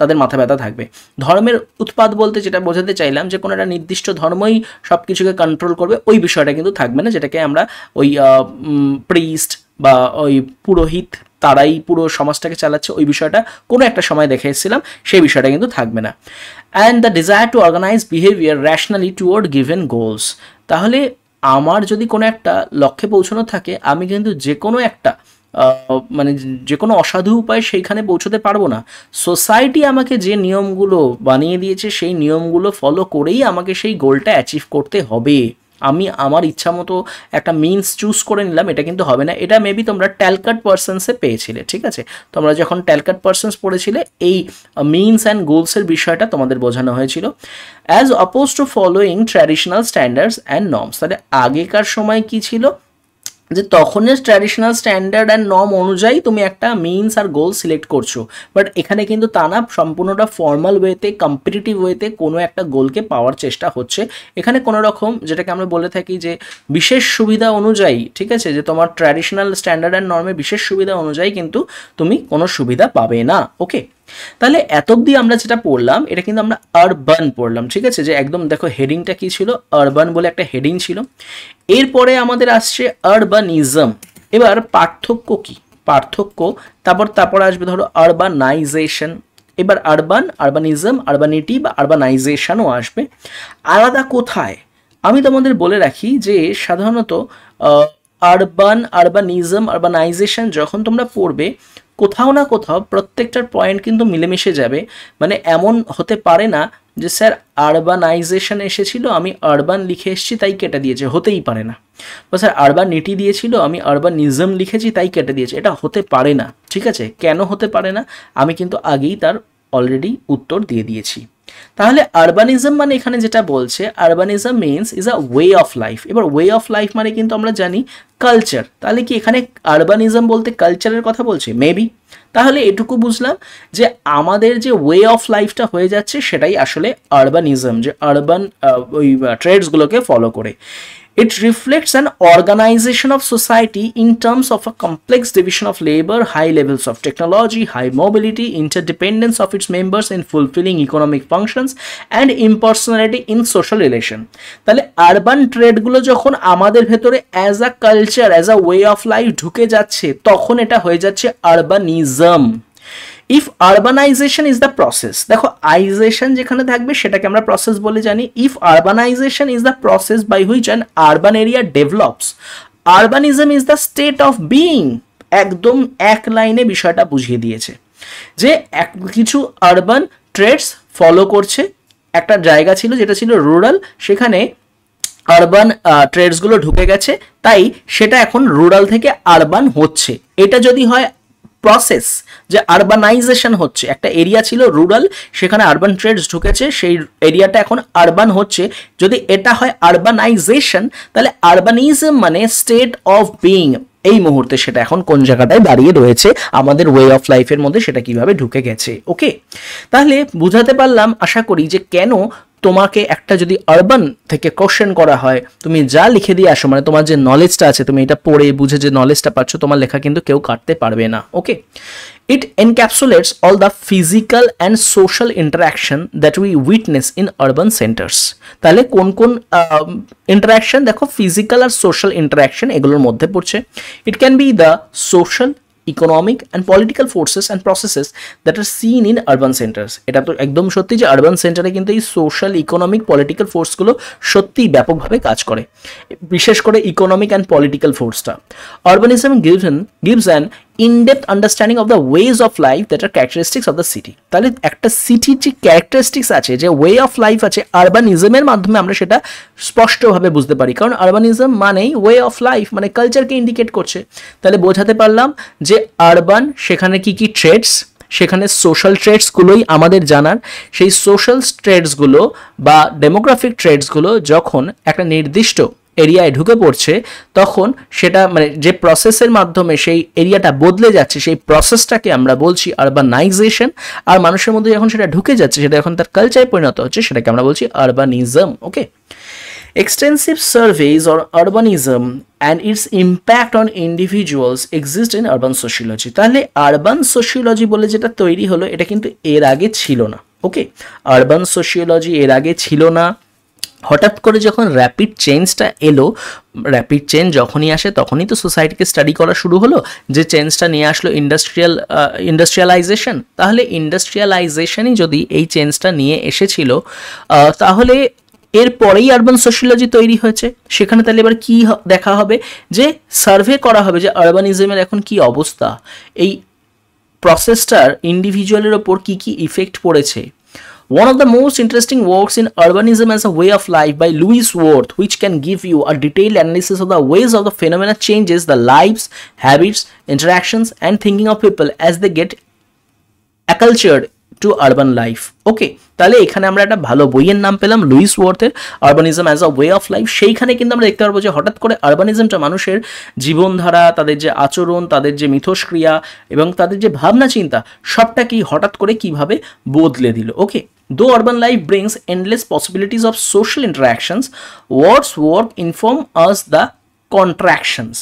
তাদের মাথা ব্যথা থাকবে। ধর্মের উৎপাত বলতে যেটা বোঝাতে চাইলাম যে কোনো একটা নির্দিষ্ট ধর্মই সব কিছুকে কন্ট্রোল করবে, ওই বিষয়টা কিন্তু থাকবে না, যেটাকে আমরা ওই প্রিস্ট বা ওই পুরোহিত তারাই পুরো সমাজটাকে চালাচ্ছে, ওই বিষয়টা কোনো একটা সময় দেখে এসেছিলাম, সেই বিষয়টা কিন্তু থাকবে না। And the desire to organize behaviour rationally toward given goals. তাহলে আমার যদি কোনো একটা লক্ষ্যে পৌঁছানো থাকে, আমি কিন্তু যে কোনো একটা মানে যে কোনো অসাধু উপায় সেইখানে পৌঁছতে পারবো না। সোসাইটি আমাকে যে নিয়মগুলো বানিয়ে দিয়েছে সেই নিয়মগুলো ফলো করেই আমাকে সেই গোলটা অ্যাচিভ করতে হবে। আমি আমার ইচ্ছা মতো একটা মিনস চুজ করে নিলাম, এটা কিন্তু হবে না। এটা মেবি তোমরা ট্যালকাট পার্সনসে পেয়েছিলে, ঠিক আছে? তোমরা যখন ট্যালকাট পার্সনস পড়েছিলে এই মিনস অ্যান্ড গোলসের বিষয়টা তোমাদের বোঝানো হয়েছিল। As oppose to following traditional standards and norms. তাহলে আগেকার সময় কি ছিল, যে তখনের ট্র্যাডিশনাল স্ট্যান্ডার্ড অ্যান্ড নর্ম অনুযায়ী তুমি একটা মিনস আর গোল সিলেক্ট করছো, বাট এখানে কিন্তু তা না, সম্পূর্ণটা ফর্মাল ওয়েতে কম্পিটিটিভ ওয়েতে কোনো একটা গোলকে পাওয়ার চেষ্টা হচ্ছে। এখানে কোনো রকম যেটাকে আমরা বলে থাকি যে বিশেষ সুবিধা অনুযায়ী, ঠিক আছে, যে তোমার ট্র্যাডিশনাল স্ট্যান্ডার্ড অ্যান্ড নর্মের বিশেষ সুবিধা অনুযায়ী কিন্তু তুমি কোনো সুবিধা পাবে না। ওকে, তাহলে এত অবধি আমরা যেটা পড়লাম এটা কিন্তু আমরা আরবান পড়লাম, ঠিক আছে? যে একদম দেখো হেডিংটা কি ছিল, আরবান বলে একটা হেডিং ছিল। এরপরে আমাদের আসছে আরবানিজম। এবার পার্থক্য কি, পার্থক্য তারপর আসবে ধরো আরবানাইজেশন। এবার আরবানিজম, আরবানিটি বা আরবানাইজেশনও আসবে। আলাদা কোথায় আমি তোমাদের বলে রাখি যে সাধারণত আরবানিজম, আরবানাইজেশন যখন তোমরা পড়বে কোথাও না কোথাও প্রত্যেকটার পয়েন্ট কিন্তু মিলেমিশে যাবে। মানে এমন হতে পারে না যে স্যার আরবানাইজেশন এসেছিল আমি আরবান লিখে এসেছি তাই কেটে দিয়েছে, হতেই পারে না। বা স্যার আরবানিটি দিয়েছিল আমি আরবানিজম লিখেছি তাই কেটে দিয়েছে, এটা হতে পারে না, ঠিক আছে? কেন হতে পারে না আমি কিন্তু আগেই তার অলরেডি উত্তর দিয়ে দিয়েছি। তাহলে আরবানিজম মানে এখানে যেটা বলছে, আরবানিজম means is a way of life. এবার ওয়ে অফ লাইফ মানে কিন্তু আমরা জানি কালচার, তাহলে কি এখানে আরবানিজম বলতে কালচারের কথা বলছে? মেবি। তাহলে এটুকু বুঝলাম যে আমাদের যে ওয়ে অফ লাইফটা হয়ে যাচ্ছে সেটাই আসলে আরবানিজম, যে আরবান ওই ট্রেডসগুলোকে ফলো করে। It reflects an organization of society in terms of a complex division of labor, high levels of technology, high mobility, interdependence of its members in fulfilling economic functions, and impersonality in social relation. তাহলে urban ট্রেডগুলো যখন আমাদের ভেতরে as a culture, as a way of life ঢুকে যাচ্ছে, তখন এটা হয়ে যাচ্ছে urbanism. If urbanisation is the process, দেখো আইজেশন যেখানে থাকবে সেটাকে আমরা প্রসেস বলে জানি। If urbanisation is the process by which an urban area develops, urbanism is the state of being. একদম এক লাইনে বিষয়টা বুঝিয়ে দিয়েছে যে কিছু আরবান ট্রেডস ফলো করছে। একটা জায়গা ছিল যেটা ছিল রুরাল, সেখানে আরবান ট্রেডসগুলো ঢুকে গেছে, তাই সেটা এখন রুরাল থেকে আরবান হচ্ছে। এটা যদি হয় প্রসেস, যে আরবানাইজেশন হচ্ছে, একটা এরিয়া ছিল রুরাল, সেখানে আরবান ট্রেডস ঢুকেছে, সেই এরিয়াটা এখন আরবান হচ্ছে, যদি এটা হয় আরবানাইজেশন, তাহলে আরবানিজম মানে স্টেট অফ বিইং। এই মুহূর্তে সেটা এখন কোন জায়গাটায় দাঁড়িয়ে রয়েছে, আমাদের ওয়ে অফ লাইফের মধ্যে সেটা কিভাবে ঢুকে গেছে। ওকে, তাহলে বুঝাতে পারলাম আশা করি যে কেন তোমাকে একটা যদি আরবান থেকে কোশ্চেন করা হয়, তুমি যা লিখে দিয়ে আসো, মানে তোমার যে নলেজটা আছে, তুমি এটা পড়ে বুঝে যে নলেজটা পাচ্ছ, তোমার লেখা কিন্তু কেউ কাটতে পারবে না। ওকে, it encapsulates all the physical and social interaction that we witness in urban centers. তাহলে কোন কোন ইন্টারাকশন, দেখো ফিজিক্যাল আর সোশ্যাল ইন্টারাকশন এগুলোর মধ্যে পড়ছে। It can be the social, economic and political forces and processes that are seen in urban centres. এটা তো একদম সত্যি যে আরবান সেন্টারে কিন্তু এই সোশ্যাল, ইকোনমিক, পলিটিক্যাল ফোর্সগুলো সত্যিই ব্যাপকভাবে কাজ করে, বিশেষ করে ইকোনমিক অ্যান্ড পলিটিক্যাল ফোর্সটা। Urbanism gives an in-depth understanding of the ways of life that are characteristics of the city. তাহলে একটা সিটির যে ক্যারেক্টারিস্টিক্স আছে, যে ওয়ে অফ লাইফ আছে, আরবানিজমের মাধ্যমে আমরা সেটা স্পষ্টভাবে বুঝতে পারি, কারণ আরবানিজম মানেই ওয়ে অফ লাইফ, মানে কালচারকে ইন্ডিকেট করছে। তাহলে বোঝাতে পারলাম যে আরবান, সেখানে কি কি ট্রেডস, সেখানে সোশ্যাল ট্রেডসগুলোই আমাদের জানার। সেই সোশ্যাল ট্রেডসগুলো বা ডেমোগ্রাফিক ট্রেডসগুলো যখন একটা নির্দিষ্ট এরিয়ায় ঢুকে পড়ছে তখন সেটা মানে যে প্রসেসের মাধ্যমে সেই এরিয়াটা বদলে যাচ্ছে সেই প্রসেসটাকে আমরা বলছি আরবানাইজেশন। আর মানুষের মধ্যে যখন সেটা ঢুকে যাচ্ছে সেটা যখন তার কালচারে পরিণত হচ্ছে সেটাকে আমরা বলছি আরবানিজম। ওকে, extensive surveys on urbanism and its impact on individuals exist in urban sociology। তাহলে আরবান সোশিওলজি বলে যেটা তৈরি হলো এটা কিন্তু এর আগে ছিল না। ওকে, আরবান সোশিওলজি এর আগে ছিল না, হঠাৎ করে যখন র্যাপিড চেঞ্জটা এলো, র্যাপিড চেঞ্জ যখনই আসে তখনই তো সোসাইটিকে স্টাডি করা শুরু হলো, যে চেঞ্জটা নিয়ে আসলো ইন্ডাস্ট্রিয়ালাইজেশন। তাহলে ইন্ডাস্ট্রিয়ালাইজেশনই যদি এই চেঞ্জটা নিয়ে এসেছিল তাহলে এরপরেই আরবান সোশিওলজি তৈরি হয়েছে। সেখানে তাহলে এবার কি দেখা হবে, যে সার্ভে করা হবে যে আরবানিজমের এখন কি অবস্থা, এই প্রসেসটার ইন্ডিভিজুয়ালের ওপর কি কি ইফেক্ট পড়েছে। One of the most interesting works in Urbanism as a Way of Life by Louis Worth, which can give you a detailed analysis of the ways of the phenomena changes the lives, habits, interactions and thinking of people as they get acculturated to urban life. ওকে, তাহলে এখানে আমরা একটা ভালো বইয়ের নাম পেলাম Luis ওয়ার্থের আরবানিজম as a way of life. সেইখানে কিন্তু আমরা দেখতে পারবো যে হঠাৎ করে আরবানিজমটা মানুষের জীবনধারা, তাদের যে আচরণ, তাদের যে মিথস্ক্রিয়া এবং তাদের যে ভাবনা চিন্তা সবটাকেই হঠাৎ করে কিভাবে বদলে দিল। ওকে, though urban life brings endless possibilities of social interactions, Worth's work inform us the contractions.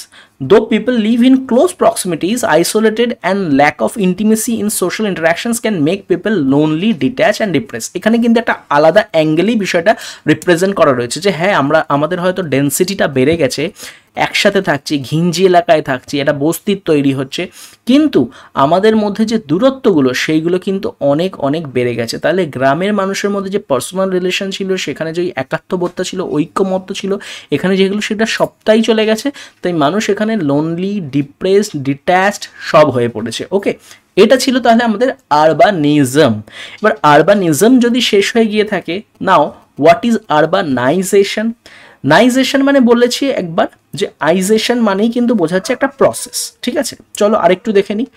Though people live in close proximities, isolated and lack of intimacy in social interactions can make people lonely, detached and depressed. এখানে কিন্তু একটা আলাদা অ্যাঙ্গেলেই বিষয়টা represent করা রয়েছে যে হ্যাঁ, আমাদের হয়তো ডেন্সিটিটা বেড়ে গেছে, একসাথে থাকছি, ঘিঞ্জি এলাকায় থাকছি, একটা বস্তির তৈরি হচ্ছে, কিন্তু আমাদের মধ্যে যে দূরত্বগুলো সেইগুলো কিন্তু অনেক অনেক বেড়ে গেছে। তাহলে গ্রামের মানুষের মধ্যে যে পার্সোনাল রিলেশন ছিল, সেখানে যে একাত্মবোধতা ছিল, ঐক্যমত্য ছিল, এখানে যেগুলো সেটা সবটাই চলে গেছে। তাই মানুষ এখানে লোনলি, ডিপ্রেসড, ডিট্যাচড সব হয়ে পড়েছে। ওকে, এটা ছিল তাহলে আমাদের আরবানিজম। এবার আরবানিজম যদি শেষ হয়ে গিয়ে থাকে, নাও হোয়াট ইজ আরবানাইজেশন? নাইজেশন মানে বলেছি একবার যে আইজেশন মানেই কিন্তু বোঝাচ্ছে একটা প্রসেস। ঠিক আছে, চলো আরেকটু দেখে নিই।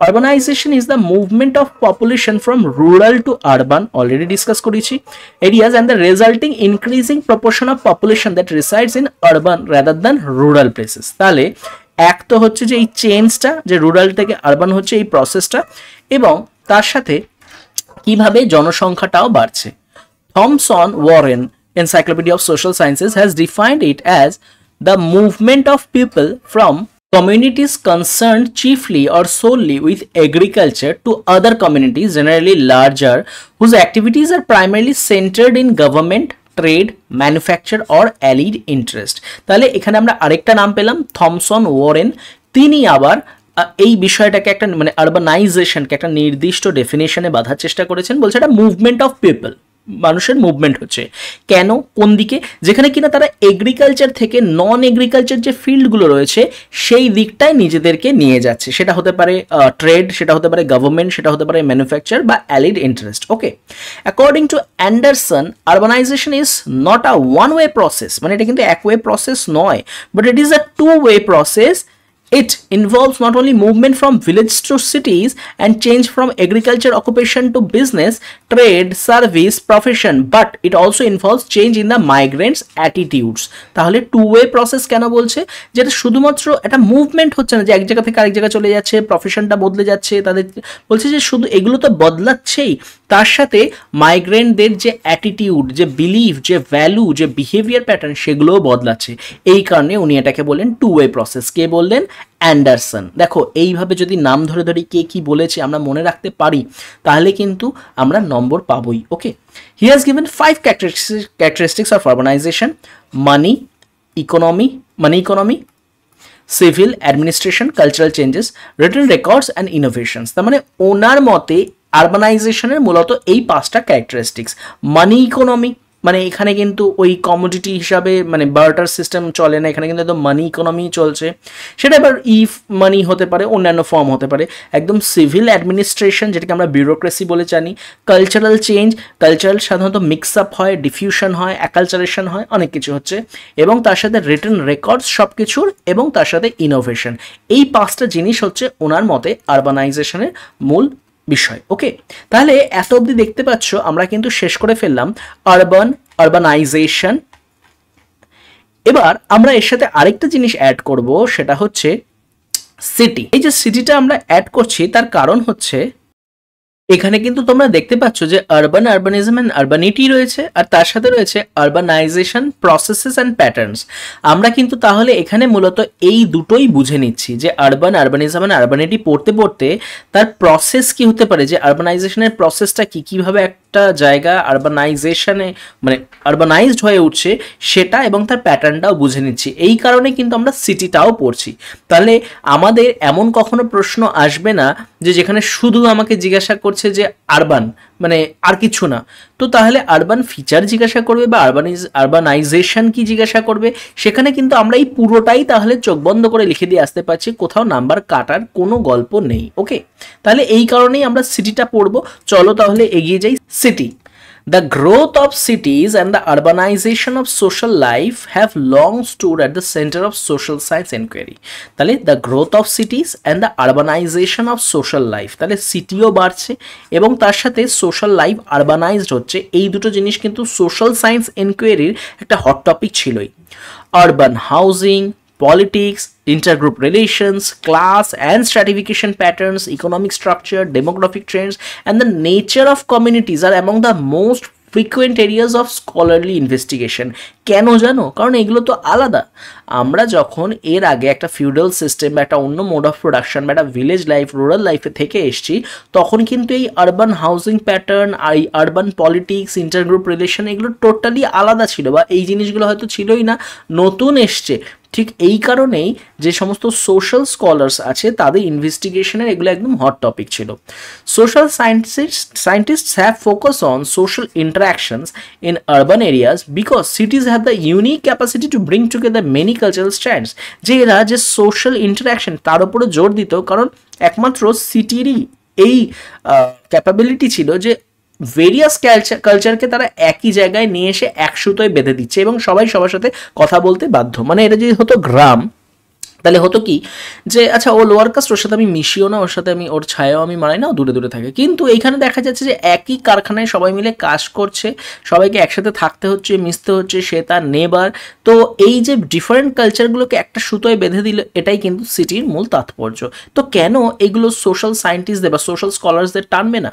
Urbanization is the movement of population from rural to urban, already discuss করেছি, areas and the resulting increasing proportion of population that resides in urban rather than rural places. তাহলে এক তো হচ্ছে যে এই চেঞ্জটা, যে রুরাল থেকে আরবান হচ্ছে এই প্রসেসটা, এবং তার সাথে কিভাবে জনসংখ্যাটাও বাড়ছে। Thomson Warren Encyclopedia of Social Sciences has defined it as the movement of people from communities concerned chiefly or solely with agriculture to other communities, generally larger, whose activities are primarily centered in government, trade, manufacture or allied interest. তাহলে এখানে আমরা আরেকটা নাম পেলাম, Thomson Warren. তিনি আবার এই বিষয়টাকে একটা মানে আরবানাইজেশনকে একটা নির্দিষ্ট ডেফিনেশনে বাঁধার চেষ্টা করেছেন। বলছে এটা মুভমেন্ট অফ পিপল, মানুষের মুভমেন্ট হচ্ছে। কেন, কোন দিকে? যেখানে কিনা তারা এগ্রিকালচার থেকে নন এগ্রিকালচার যে ফিল্ডগুলো রয়েছে সেই দিকটায় নিজেদেরকে নিয়ে যাচ্ছে। সেটা হতে পারে ট্রেড, সেটা হতে পারে গভর্নমেন্ট, সেটা হতে পারে ম্যানুফ্যাকচার বা allied interest. Okay, according to Anderson, urbanization is not a one way process, মানে এটা কিন্তু এক ওয়ে প্রসেস নয়, but it is a two way process. It involves not only movement from village to cities and change from agriculture occupation to business, trade, service, profession, but it also involves change in the migrants' attitudes. তাহলে two way process কেন বলছে? যেটা শুধুমাত্র একটা movement হচ্ছে না যে এক জায়গা থেকে আরেক জায়গা চলে যাচ্ছে, প্রফেশনটা বদলে যাচ্ছে, তাদের বলছে যে শুধু এগুলো তো বদলাচ্ছেই, তার সাথে মাইগ্রেন্টদের যে অ্যাটিটিউড, যে বিলিভ, যে ভ্যালু, যে বিহেভিয়ার প্যাটার্ন সেগুলোও বদলাচ্ছে। এই কারণে উনি এটাকে বললেন টু ওয়ে প্রসেস। কে বললেন? অ্যান্ডারসন। দেখো এইভাবে যদি নাম ধরে ধরে কে কি বলেছে আমরা মনে রাখতে পারি তাহলে কিন্তু আমরা নম্বর পাবোই। Okay, he has given 5 characteristics of urbanization: money economy, civil administration, cultural changes, written records and innovations। তার মানে ওনার মতে আরবানাইজেশনের মূলত এই 5টা ক্যারেক্টারিস্টিক্স। মানি ইকোনমি মানে এখানে কিন্তু ওই কমোডিটি হিসাবে মানে বার্টার সিস্টেম চলে না, এখানে কিন্তু একদম মানি ইকোনমি চলছে। সেটা এবার মানি হতে পারে, অন্যান্য ফর্ম হতে পারে। একদম সিভিল অ্যাডমিনিস্ট্রেশন, যেটাকে আমরা বিউরোক্রেসি বলে জানি। কালচারাল চেঞ্জ, কালচারাল সাধারণত মিক্স আপ হয়, ডিফিউশন হয়, অ্যাকালচারেশন হয়, অনেক কিছু হচ্ছে। এবং তার সাথে রিটেন রেকর্ডস সব কিছুর, এবং তার সাথে ইনোভেশন। এই 5টা জিনিস হচ্ছে ওনার মতে আরবানাইজেশনের মূল বিষয়। ওকে, তাহলে এত অবধি দেখতে পাচ্ছ আমরা কিন্তু শেষ করে ফেললাম আরবানাইজেশন এবার আমরা এর সাথে আরেকটা জিনিস অ্যাড করব, সেটা হচ্ছে সিটি। এই যে সিটিটা আমরা অ্যাড করছি তার কারণ হচ্ছে এখানে কিন্তু তোমরা দেখতে পাচ্ছ যে আরবানিজম অ্যান্ড আরবানিটি রয়েছে, আর তার সাথে রয়েছে আরবানাইজেশন প্রসেসেস অ্যান্ড প্যাটার্নস। আমরা কিন্তু তাহলে এখানে মূলত এই দুটোই বুঝে নিচ্ছি যে আরবানিজম অ্যান্ড আরবানিটি পড়তে পড়তে তার প্রসেস কি হতে পারে, যে আরবানাইজেশনের প্রসেসটা কি, কিভাবে একটা জায়গা আরবানাইজেশনে মানে আরবানাইজড হয়ে উঠছে সেটা, এবং তার প্যাটার্নটাও বুঝে নিচ্ছি। এই কারণে কিন্তু আমরা সিটিটাও পড়ছি। তাহলে আমাদের এমন কখনো প্রশ্ন আসবে না যে যেখানে শুধু আমাকে জিজ্ঞাসা করছে যে আরবান মানে আর কিছু না, তো তাহলে আরবান ফিচার জিজ্ঞাসা করবে বা আরবানাইজেশন কি জিজ্ঞাসা করবে। সেখানে কিন্তু আমরা এই পুরোটাই তাহলে চোখ বন্ধ করে লিখে দিয়ে আসতে পারছি, কোথাও নাম্বার কাটার কোনো গল্প নেই। ওকে, তাহলে এই কারণেই আমরা সিটিটা পড়বো। চলো তাহলে এগিয়ে যাই। City: The growth of cities and the urbanization of social life have long stood at the center of social science inquiry. তাহলে the growth of cities and the urbanization of social life, তাহলে CTO বাড়ছে এবং তার সাথে social life আরবানাইজড হচ্ছে, এই দুটো জিনিস কিন্তু সোশ্যাল সায়েন্স এনকোয়ারির একটা হট টপিক ছিলই। Urban housing, politics, intergroup relations, class and stratification patterns, economic structure, demographic trends, and the nature of communities are among the most frequent areas of scholarly investigation. কেন জানো? কারণ এগুলো তো আলাদা। আমরা যখন এর আগে একটা ফিউডাল সিস্টেম বা একটা অন্য মোড অফ প্রোডাকশন বা একটা ভিলেজ লাইফ, রুরাল লাইফে থেকে এসছি, তখন কিন্তু এই আরবান হাউজিং প্যাটার্ন, এই আরবান পলিটিক্স, ইন্টারগ্রুপ রিলেশন এগুলো টোটালি আলাদা ছিল, বা এই জিনিসগুলো হয়তো ছিলই না, নতুন এসছে। ঠিক এই কারণেই যে সমস্ত সোশ্যাল স্কলার্স আছে তাদের ইনভেস্টিগেশনের এগুলো একদম হট টপিক ছিল। Social scientists have focus on social interactions in urban areas because সিটিজ have the unique capacity to bring together many cultural strands. যে এরা যে সোশ্যাল ইন্টারাকশন তার উপরে জোর দিত, কারণ একমাত্র সিটিরই এই ক্যাপাবিলিটি ছিল যে ভেরিয়াস কালচারকে তারা একই জায়গায় নিয়ে এসে এক সুতোয় বেঁধে দিচ্ছে এবং সবাই সবার সাথে কথা বলতে বাধ্য। মানে এটা যদি হতো গ্রাম, তাহলে হতো কি যে আচ্ছা ও লোয়ার কাস্ট, ওর সাথে আমি মিশিও না, ওর সাথে আমি ওর ছায়াও আমি মারাই না, দূরে দূরে থাকে। কিন্তু এইখানে দেখা যাচ্ছে যে একই কারখানায় সবাই মিলে কাজ করছে, সবাইকে একসাথে থাকতে হচ্ছে, মিশতে হচ্ছে, সে তার নেবার। তো এই যে ডিফারেন্ট কালচারগুলোকে একটা সুতোয় বেঁধে দিল, এটাই কিন্তু সিটির মূল তাৎপর্য। তো কেন এগুলো সোশ্যাল সায়েন্টিস্টদের বা সোশ্যাল স্কলার্সদের টানবে না?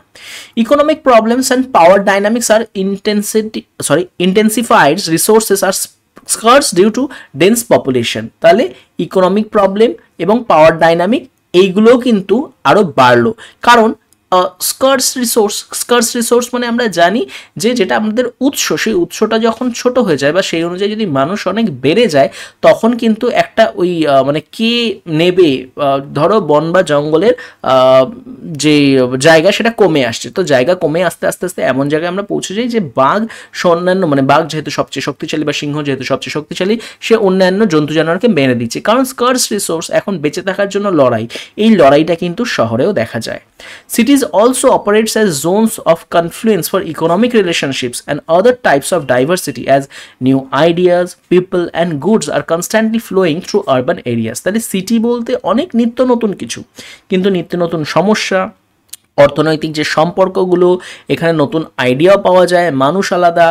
Economic problems and power dynamics are intensified resources are scarce due to dense population. তাহলে ইকোনমিক প্রবলেম এবং পাওয়ার ডাইনামিক এইগুলোও কিন্তু আরও বাড়লো, কারণ স্কার্স রিসোর্স মানে আমরা জানি যে যেটা আমাদের উৎস, সেই উৎসটা যখন ছোট হয়ে যায় বা সেই অনুযায়ী যদি মানুষ অনেক বেড়ে যায়, তখন কিন্তু একটা ওই মানে কে নেবে, ধরো বন বা জঙ্গলের যে জায়গা সেটা কমে আসছে, তো জায়গা কমে আস্তে আস্তে আস্তে এমন জায়গায় আমরা পৌঁছে যাই যে বাঘ অন্যান্য মানে বাঘ যেহেতু সবচেয়ে শক্তিশালী বা সিংহ যেহেতু সবচেয়ে শক্তিশালী, সে অন্যান্য জন্তু জানোয়ারকে মেরে দিচ্ছে, কারণ স্কার্স রিসোর্স এখন বেঁচে থাকার জন্য লড়াই। এই লড়াইটা কিন্তু শহরেও দেখা যায়। Cities also operates as zones of confluence for economic relationships and other types of diversity as new ideas, people and goods are constantly flowing through urban areas. তাহলে সিটি বলতে অনেক নিত্য নতুন কিছু, কিন্তু নিত্য নতুন সমস্যা, অর্থনৈতিক যে সম্পর্কগুলো, এখানে নতুন আইডিয়াও পাওয়া যায়, মানুষ আলাদা,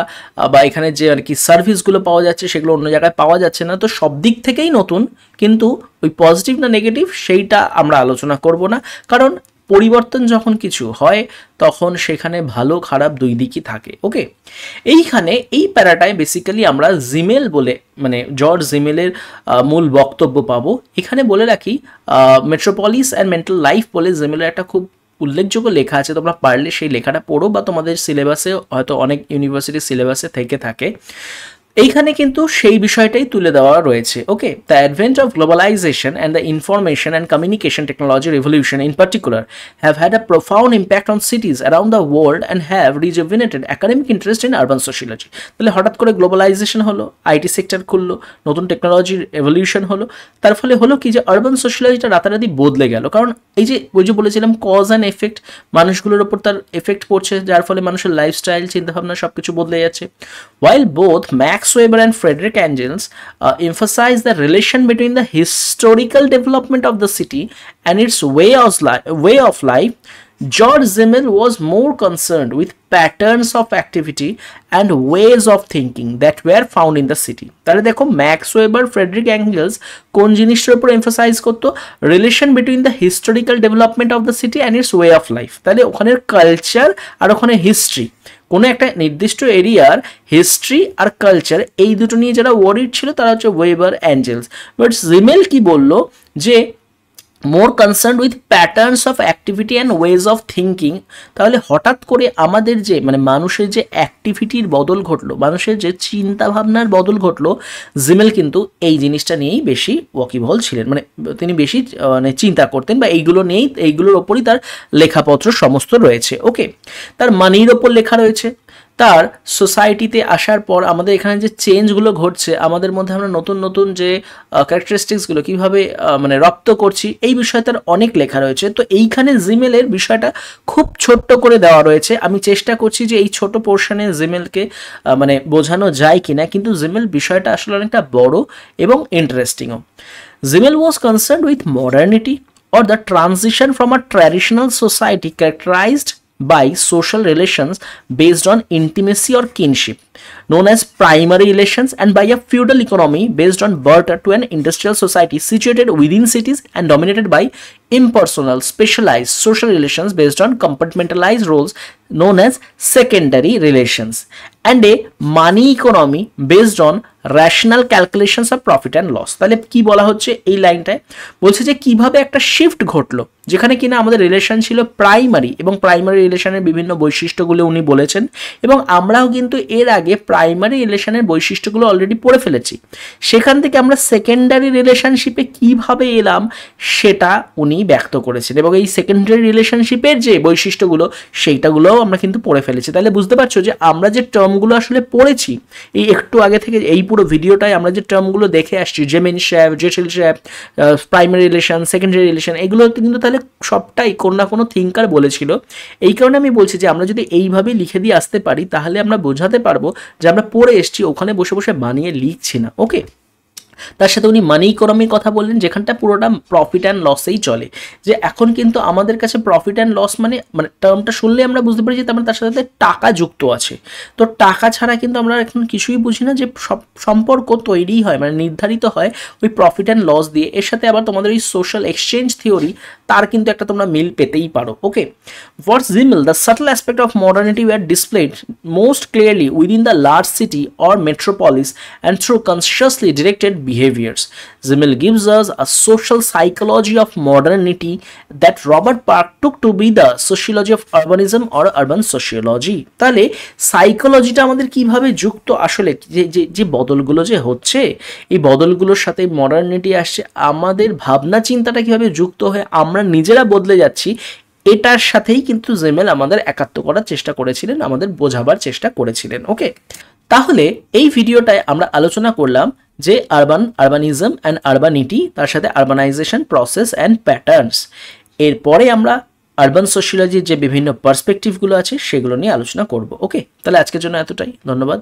বা এখানে যে আর কি সার্ভিসগুলো পাওয়া যাচ্ছে সেগুলো অন্য জায়গায় পাওয়া যাচ্ছে না। তো সব দিক থেকেই নতুন, কিন্তু ওই পজিটিভ না নেগেটিভ সেইটা আমরা আলোচনা করব না, কারণ পরিবর্তন যখন কিছু হয় তখন সেখানে ভালো খারাপ দুই দিকই থাকে। ওকে, এইখানে এই প্যারাটায় বেসিক্যালি আমরা জিমেল বলে মানে জর্জ জিমেলের মূল বক্তব্য পাবো। এখানে বলে রাখি মেট্রোপলিস অ্যান্ড মেন্টাল লাইফ বলে জিমেলের একটা খুব উল্লেখযোগ্য লেখা আছে, তোমরা পারলে সেই লেখাটা পড়ো, বা তোমাদের সিলেবাসে হয়তো অনেক ইউনিভার্সিটির সিলেবাসে থেকে থাকে। এইখানে কিন্তু সেই বিষয়টাই তুলে দেওয়া রয়েছে। Okay, the advent of globalization and the information and communication technology revolution in particular have had a profound impact on cities around the world and have rejuvenated academic interest in urban sociology. তাহলে হঠাৎ করে globalization হলো, IT sector খুললো, নতুন টেকনোলজির evolution হলো, তার ফলে হলো কি যে আরবান সোশিয়োলজিটা রাতারাতি বদলে গেল। কারণ এই যে ওই যে বলেছিলাম কজ অ্যান্ড এফেক্ট, মানুষগুলোর ওপর তার এফেক্ট পড়ছে, যার ফলে মানুষের লাইফস্টাইল, চিন্তাভাবনা সব কিছু বদলে যাচ্ছে। ওয়াইল both Max Weber and Frederick Engels emphasize the relation between the historical development of the city and its way of life, George Simmel was more concerned with patterns of activity and ways of thinking that were found in the city. তাহলে দেখো max weber, Friedrich angles কোন জিনিসটার উপর emphasise করতো? Relation between the historical development of the city and its way of life. তাহলে ওখানের culture আর ওখানে history, কোনো একটা নির্দিষ্ট এরিয়ার হিস্ট্রি আর কালচার, এই দুটো নিয়ে যারা ওয়ারিড ছিল তারা হচ্ছে ওয়েবার, অ্যাঞ্জেলস। বাট জিমেল কি বললো যে more concern with patterns of activity and ways of thinking. তাহলে হঠাৎ করে আমাদের যে মানে মানুষের যে অ্যাক্টিভিটির বদল ঘটলো, মানুষের যে চিন্তাভাবনার বদল ঘটলো, জিমেল কিন্তু এই জিনিসটা নিয়েই বেশি ওয়াকিবহল ছিলেন, মানে তিনি বেশি মানে চিন্তা করতেন বা এইগুলো নিয়েই, এইগুলোর ওপরই তার লেখাপত্র সমস্ত রয়েছে। ওকে, তার মানির ওপর লেখা রয়েছে, তার সোসাইটিতে আসার পর আমাদের এখানে যে চেঞ্জগুলো ঘটছে, আমাদের মধ্যে আমরা নতুন নতুন যে ক্যারেক্টারিস্টিক্সগুলো কীভাবে মানে রপ্ত করছি, এই বিষয়ে তার অনেক লেখা রয়েছে। তো এইখানে জিমেলের বিষয়টা খুব ছোট্ট করে দেওয়া রয়েছে। আমি চেষ্টা করছি যে এই ছোট পোর্শনে জিমেলকে মানে বোঝানো যায় কিনা, কিন্তু জিমেল বিষয়টা আসলে অনেকটা বড় এবং ইন্টারেস্টিংও। Simmel was concerned with modernity or the transition from a traditional society characterized by social relations based on intimacy or kinship, known as primary relations, and by a feudal economy based on barter to an industrial society situated within cities and dominated by impersonal, specialized social relations based on compartmentalized roles known as secondary relations, and a money economy based on rational calculations of profit and loss. তাহলে কি বলা হচ্ছে এই লাইনটায়? বলছে যে কিভাবে একটা shift ঘটলো, যেখানে কিনা আমাদের রিলেশন ছিল প্রাইমারি, এবং প্রাইমারি রিলেশনের বিভিন্ন বৈশিষ্ট্যগুলো উনি বলেছেন, এবং আমরাও কিন্তু এর আগে প্রাইমারি রিলেশনের বৈশিষ্ট্যগুলো অলরেডি পড়ে ফেলেছি। সেখান থেকে আমরা সেকেন্ডারি রিলেশনশিপে কিভাবে এলাম সেটা উনি ব্যক্ত করেছেন, এবং এই সেকেন্ডারি রিলেশনশিপের যে বৈশিষ্ট্যগুলো সেইটাগুলোও আমরা কিন্তু পড়ে ফেলেছি। তাহলে বুঝতে পারছো যে আমরা যে টার্মগুলো আসলে পড়েছি এই একটু আগে থেকে, এই পুরো ভিডিওটায় আমরা যে টার্মগুলো দেখে আসছি, জেমিনশ্যাপ, জেটেলশ্যাপ, প্রাইমারি রিলেশন, সেকেন্ডারি রিলেশন, এগুলো কিন্তু তাহলে সবটাই কোনো না কোনো থিঙ্কার বলেছিল। এই কারণে আমি বলছি যে আমরা যদি এইভাবে লিখে দিয়ে আসতে পারি তাহলে আমরা বোঝাতে পারবো যে আমরা পড়ে এসছি, ওখানে বসে বসে বানিয়ে লিখছি না। ওকে, তার সাথে উনি মানি ইকোনমির কথা বললেন, যেখানটা পুরোটা প্রফিট অ্যান্ড লসেই চলে। যে এখন কিন্তু আমাদের কাছে প্রফিট অ্যান্ড লস মানে টার্মটা শুনলে আমরা বুঝতে পারি যে তার সাথে টাকা যুক্ত আছে। তো টাকা ছাড়া কিন্তু আমরা এখন কিছুই বুঝি না, যে সব সম্পর্ক তৈরি হয় মানে নির্ধারিত হয় ওই প্রফিট অ্যান্ড লস দিয়ে। এর সাথে আবার তোমাদের ওই সোশ্যাল এক্সচেঞ্জ থিওরি, তার কিন্তু একটা তোমরা মিল পেতেই পারো। Okay, for Simmel the subtle aspect of modernity were displayed most clearly within the large city or metropolis and through consciously directed behaviors. Zimmel gives us a social psychology of modernity that Robert Park took to be the sociology of urbanism or urban sociology. তাহলে সাইকোলজিটা আমাদের কিভাবে যুক্ত, আসলে যে বদলগুলো যে হচ্ছে, এই বদলগুলোর সাথে মডার্নিটি আসছে, আমাদের ভাবনা চিন্তাটা কিভাবে যুক্ত হয়ে আমরা নিজেরা বদলে যাচ্ছি, এটার সাথেই কিন্তু জিমেল আমাদের একাত্ম করার চেষ্টা করেছিলেন, আমাদের বোঝাবার চেষ্টা করেছিলেন। ওকে, তাহলে এই ভিডিওটায় আমরা আলোচনা করলাম যে আরবানিজম অ্যান্ড আরবানিটি, তার সাথে আরবানাইজেশন প্রসেস অ্যান্ড প্যাটার্নস। এরপরে আমরা আরবান সোশিয়োলজির যে বিভিন্ন পার্সপেক্টিভগুলো আছে সেগুলো নিয়ে আলোচনা করব। ওকে, তাহলে আজকের জন্য এতটাই, ধন্যবাদ।